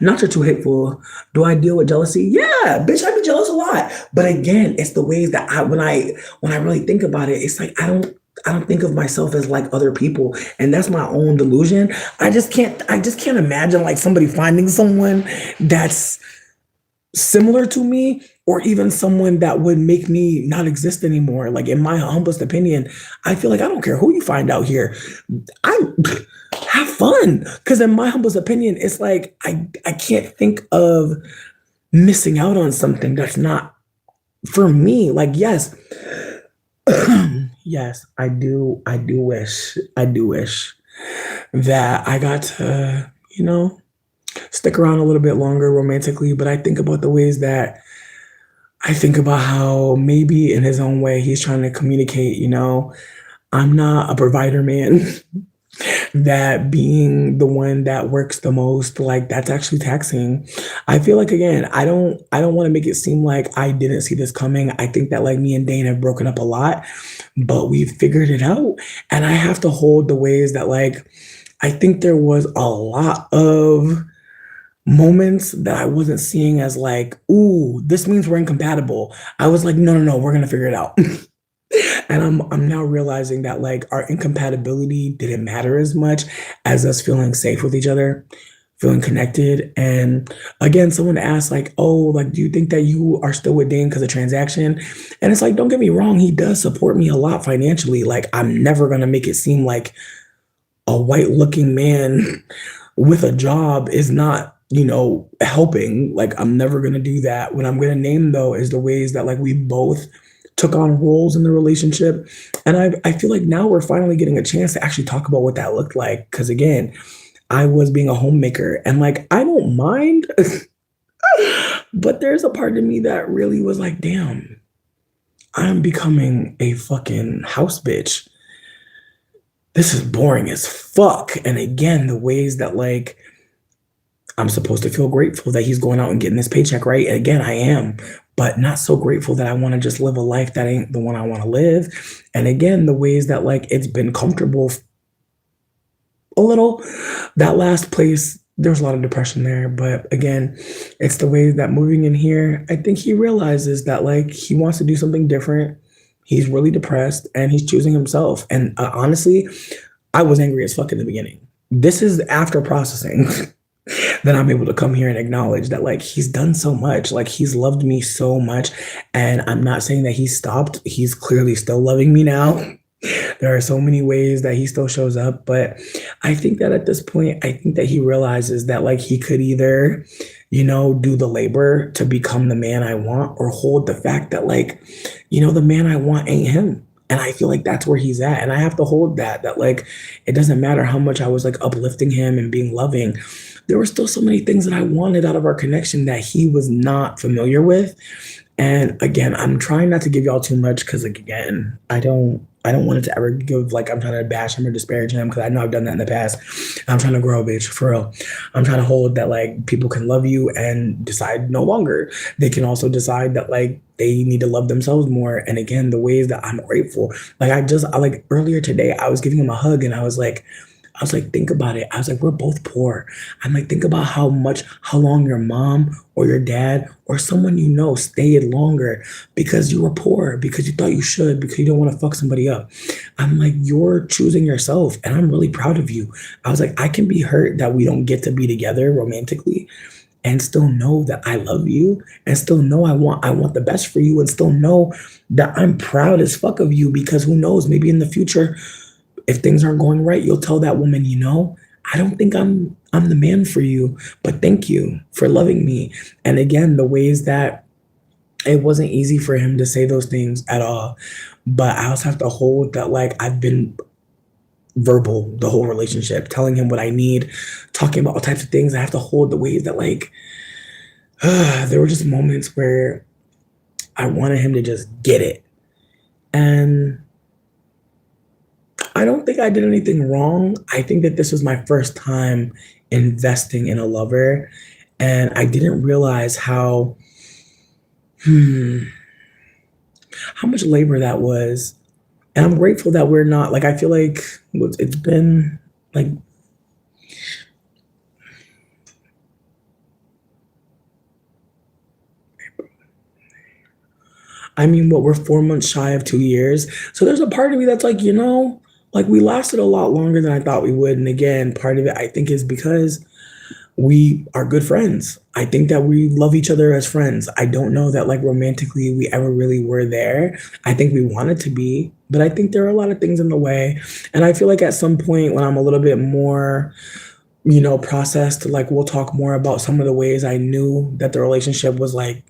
Not to too hateful. Do I deal with jealousy? Yeah, bitch, I be jealous a lot. But again, it's the ways that when I really think about it, it's like I don't think of myself as like other people. And that's my own delusion. I just can't imagine like somebody finding someone that's similar to me or even someone that would make me not exist anymore. Like in my humblest opinion, I feel like I don't care who you find out here. I have fun because in my humblest opinion, it's like I can't think of missing out on something that's not for me. Like yes, yes, I do wish that I got to stick around a little bit longer romantically. But I think about the ways that I think about how maybe in his own way he's trying to communicate. I'm not a provider man. That being the one that works the most, like that's actually taxing. I feel like again, I don't want to make it seem like I didn't see this coming. I think that like me and Dane have broken up a lot, but we've figured it out. And I have to hold the ways that like I think there was a lot of moments that I wasn't seeing as like, ooh, this means we're incompatible. I was like, no, no, no, we're gonna figure it out. And I'm now realizing that like our incompatibility didn't matter as much as us feeling safe with each other, feeling connected. And again, someone asked like, "Oh, like, do you think that you are still with Dane because of transaction?" And it's like, don't get me wrong, he does support me a lot financially. Like, I'm never gonna make it seem like a white-looking man with a job is not, helping. Like, I'm never gonna do that. What I'm gonna name though is the ways that like we both took on roles in the relationship. And I feel like now we're finally getting a chance to actually talk about what that looked like. Cause again, I was being a homemaker and like I don't mind, but there's a part of me that really was like, damn, I'm becoming a fucking house bitch. This is boring as fuck. And again, the ways that like I'm supposed to feel grateful that he's going out and getting this paycheck, right? And again, I am, but not so grateful that I want to just live a life that ain't the one I want to live. And again, the ways that like it's been comfortable a little. That last place, there's a lot of depression there. But again, it's the way that moving in here, I think he realizes that like he wants to do something different. He's really depressed and he's choosing himself. And honestly, I was angry as fuck in the beginning. This is after processing. Then I'm able to come here and acknowledge that like he's done so much, like he's loved me so much. And I'm not saying that he stopped. He's clearly still loving me now. There are so many ways that he still shows up, but I think that at this point, I think that he realizes that like he could either, do the labor to become the man I want or hold the fact that like, the man I want ain't him. And I feel like that's where he's at. And I have to hold that like it doesn't matter how much I was like uplifting him and being loving. There were still so many things that I wanted out of our connection that he was not familiar with. And again, I'm trying not to give y'all too much because like again, I don't want it to ever give like I'm trying to bash him or disparage him because I know I've done that in the past. I'm trying to grow, bitch, for real. I'm trying to hold that like people can love you and decide no longer. They can also decide that like they need to love themselves more. And again, the ways that I'm grateful. Like I like earlier today, I was giving him a hug and I was like, I was like, think about it. I was like, we're both poor. I'm like, think about how long your mom or your dad or someone you know stayed longer because you were poor, because you thought you should, because you don't want to fuck somebody up. I'm like, you're choosing yourself, and I'm really proud of you. I was like, I can be hurt that we don't get to be together romantically and still know that I love you and still know I want the best for you and still know that I'm proud as fuck of you because who knows, maybe in the future if things aren't going right, you'll tell that woman, I don't think I'm the man for you, but thank you for loving me. And again, the ways that it wasn't easy for him to say those things at all. But I also have to hold that like I've been verbal the whole relationship, telling him what I need, talking about all types of things. I have to hold the ways that like there were just moments where I wanted him to just get it. And I don't think I did anything wrong. I think that this was my first time investing in a lover, and I didn't realize hmm, how much labor that was. And I'm grateful that we're not like I feel like it's been like I mean, what we're 4 months shy of 2 years. So there's a part of me that's like, like we lasted a lot longer than I thought we would. And again, part of it I think is because we are good friends. I think that we love each other as friends. I don't know that like romantically we ever really were there. I think we wanted to be, but I think there are a lot of things in the way. And I feel like at some point when I'm a little bit more processed, like we'll talk more about some of the ways I knew that the relationship was like,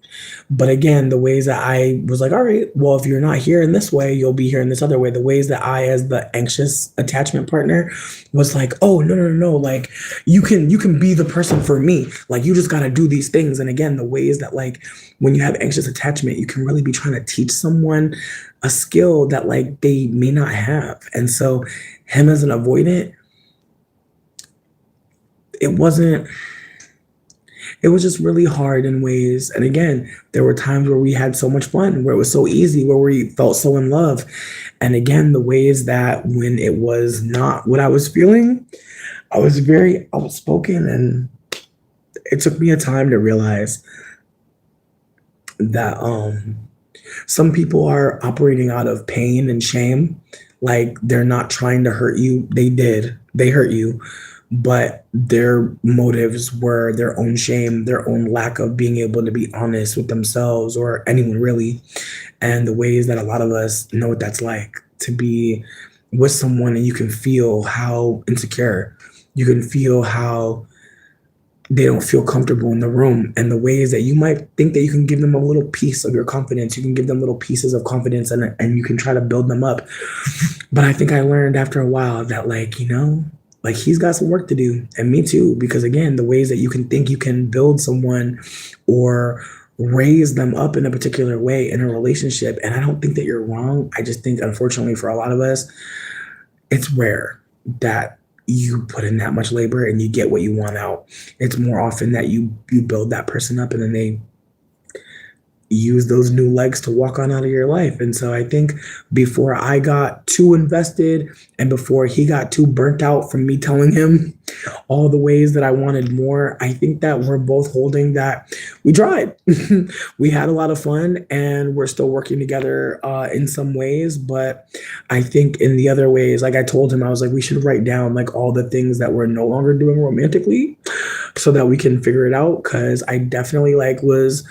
but again, the ways that I was like, all right, well, if you're not here in this way, you'll be here in this other way. The ways that I, as the anxious attachment partner, was like, oh no, no, no, no, like you can be the person for me. Like you just gotta do these things. And again, the ways that like when you have anxious attachment, you can really be trying to teach someone a skill that like they may not have. And so him as an avoidant, it wasn't it was just really hard in ways. And again, there were times where we had so much fun, where it was so easy, where we felt so in love. And again, the ways that when it was not what I was feeling, I was very outspoken. And it took me a time to realize that some people are operating out of pain and shame. Like they're not trying to hurt you. They hurt you, but their motives were their own shame, their own lack of being able to be honest with themselves or anyone really. And the ways that a lot of us know what that's like to be with someone and you can feel how insecure, you can feel how they don't feel comfortable in the room, and the ways that you might think that you can give them a little piece of your confidence, you can give them little pieces of confidence, and you can try to build them up. But I think I learned after a while that like like he's got some work to do, and me too, because again, the ways that you can think you can build someone or raise them up in a particular way in a relationship, and I don't think that you're wrong. I just think unfortunately for a lot of us, it's rare that you put in that much labor and you get what you want out. It's more often that you build that person up and then they use those new legs to walk on out of your life. And so I think before I got too invested and before he got too burnt out from me telling him all the ways that I wanted more, I think that we're both holding that we tried. We had a lot of fun and we're still working together in some ways. But I think in the other ways, like I told him, I was like, we should write down like all the things that we're no longer doing romantically so that we can figure it out. Cause I definitely like was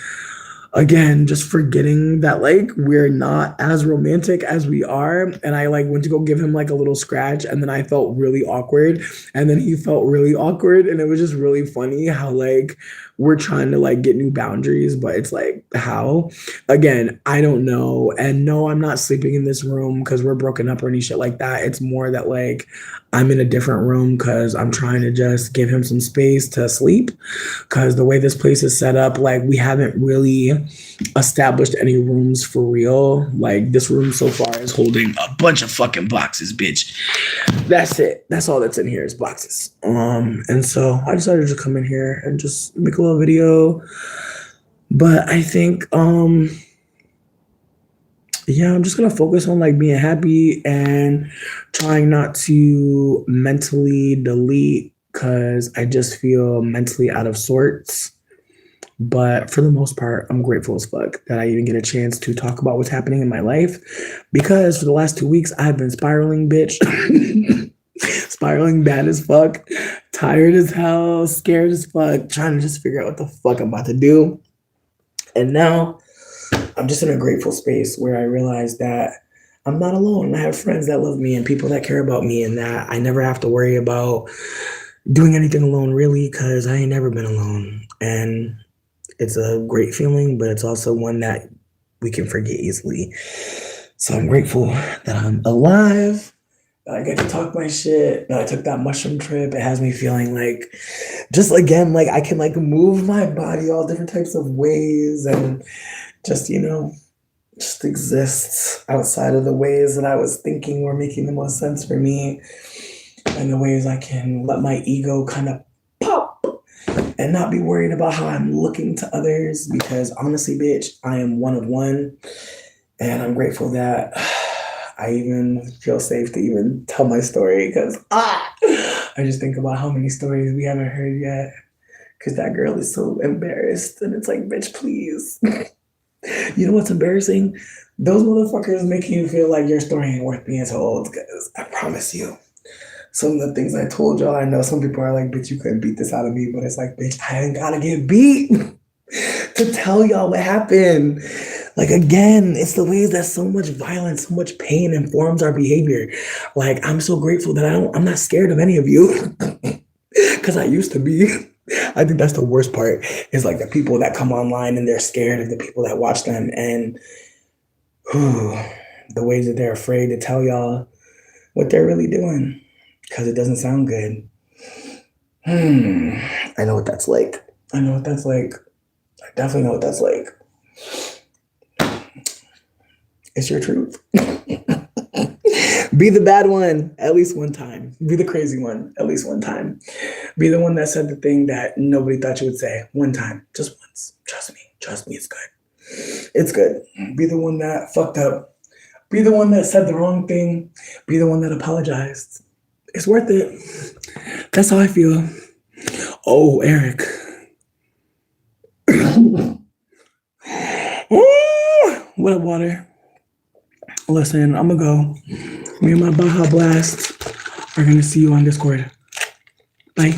again just forgetting that like we're not as romantic as we are, and I like went to go give him like a little scratch and then I felt really awkward and then he felt really awkward, and it was just really funny how like we're trying to like get new boundaries, but it's like how again I don't know. And no, I'm not sleeping in this room because we're broken up or any shit like that. It's more that like I'm in a different room because I'm trying to just give him some space to sleep, because the way this place is set up, like we haven't really established any rooms for real. Like this room so far is holding a bunch of fucking boxes, bitch. That's it. That's all that's in here is boxes. And so I decided to come in here and just make a little video. But I think yeah, I'm just gonna focus on like being happy and trying not to mentally delete because I just feel mentally out of sorts. But for the most part, I'm grateful as fuck that I even get a chance to talk about what's happening in my life because for the last 2 weeks, I've been spiraling, bitch. Spiraling bad as fuck, tired as hell, scared as fuck, trying to just figure out what the fuck I'm about to do. And now I'm just in a grateful space where I realize that I'm not alone. I have friends that love me and people that care about me, and that I never have to worry about doing anything alone, really, because I ain't never been alone. And it's a great feeling, but it's also one that we can forget easily. So I'm grateful that I'm alive. I get to talk my shit. I took that mushroom trip. It has me feeling like, just again, like I can like move my body all different types of ways and just, just exist outside of the ways that I was thinking were making the most sense for me and the ways I can let my ego kind of pop and not be worried about how I'm looking to others because honestly, bitch, I am one of one. And I'm grateful that I even feel safe to even tell my story because I just think about how many stories we haven't heard yet. Because that girl is so embarrassed. And it's like, bitch, please. You know what's embarrassing? Those motherfuckers make you feel like your story ain't worth being told. Because I promise you, some of the things I told y'all, I know some people are like, bitch, you couldn't beat this out of me. But it's like, bitch, I ain't gotta get beat to tell y'all what happened. Like again, it's the ways that so much violence, so much pain informs our behavior. Like I'm so grateful that I'm not scared of any of you because I used to be. I think that's the worst part is like the people that come online and they're scared of the people that watch them and whew, the ways that they're afraid to tell y'all what they're really doing because it doesn't sound good. I know what that's like. I know what that's like. I definitely know what that's like. It's your truth. Be the bad one at least one time. Be the crazy one at least one time. Be the one that said the thing that nobody thought you would say one time, just once. Trust me. Trust me, it's good. It's good. Be the one that fucked up. Be the one that said the wrong thing. Be the one that apologized. It's worth it. That's how I feel. Oh, Eric. What up, water? Listen, I'm gonna go. Me and my Baja Blast are gonna see you on Discord. Bye.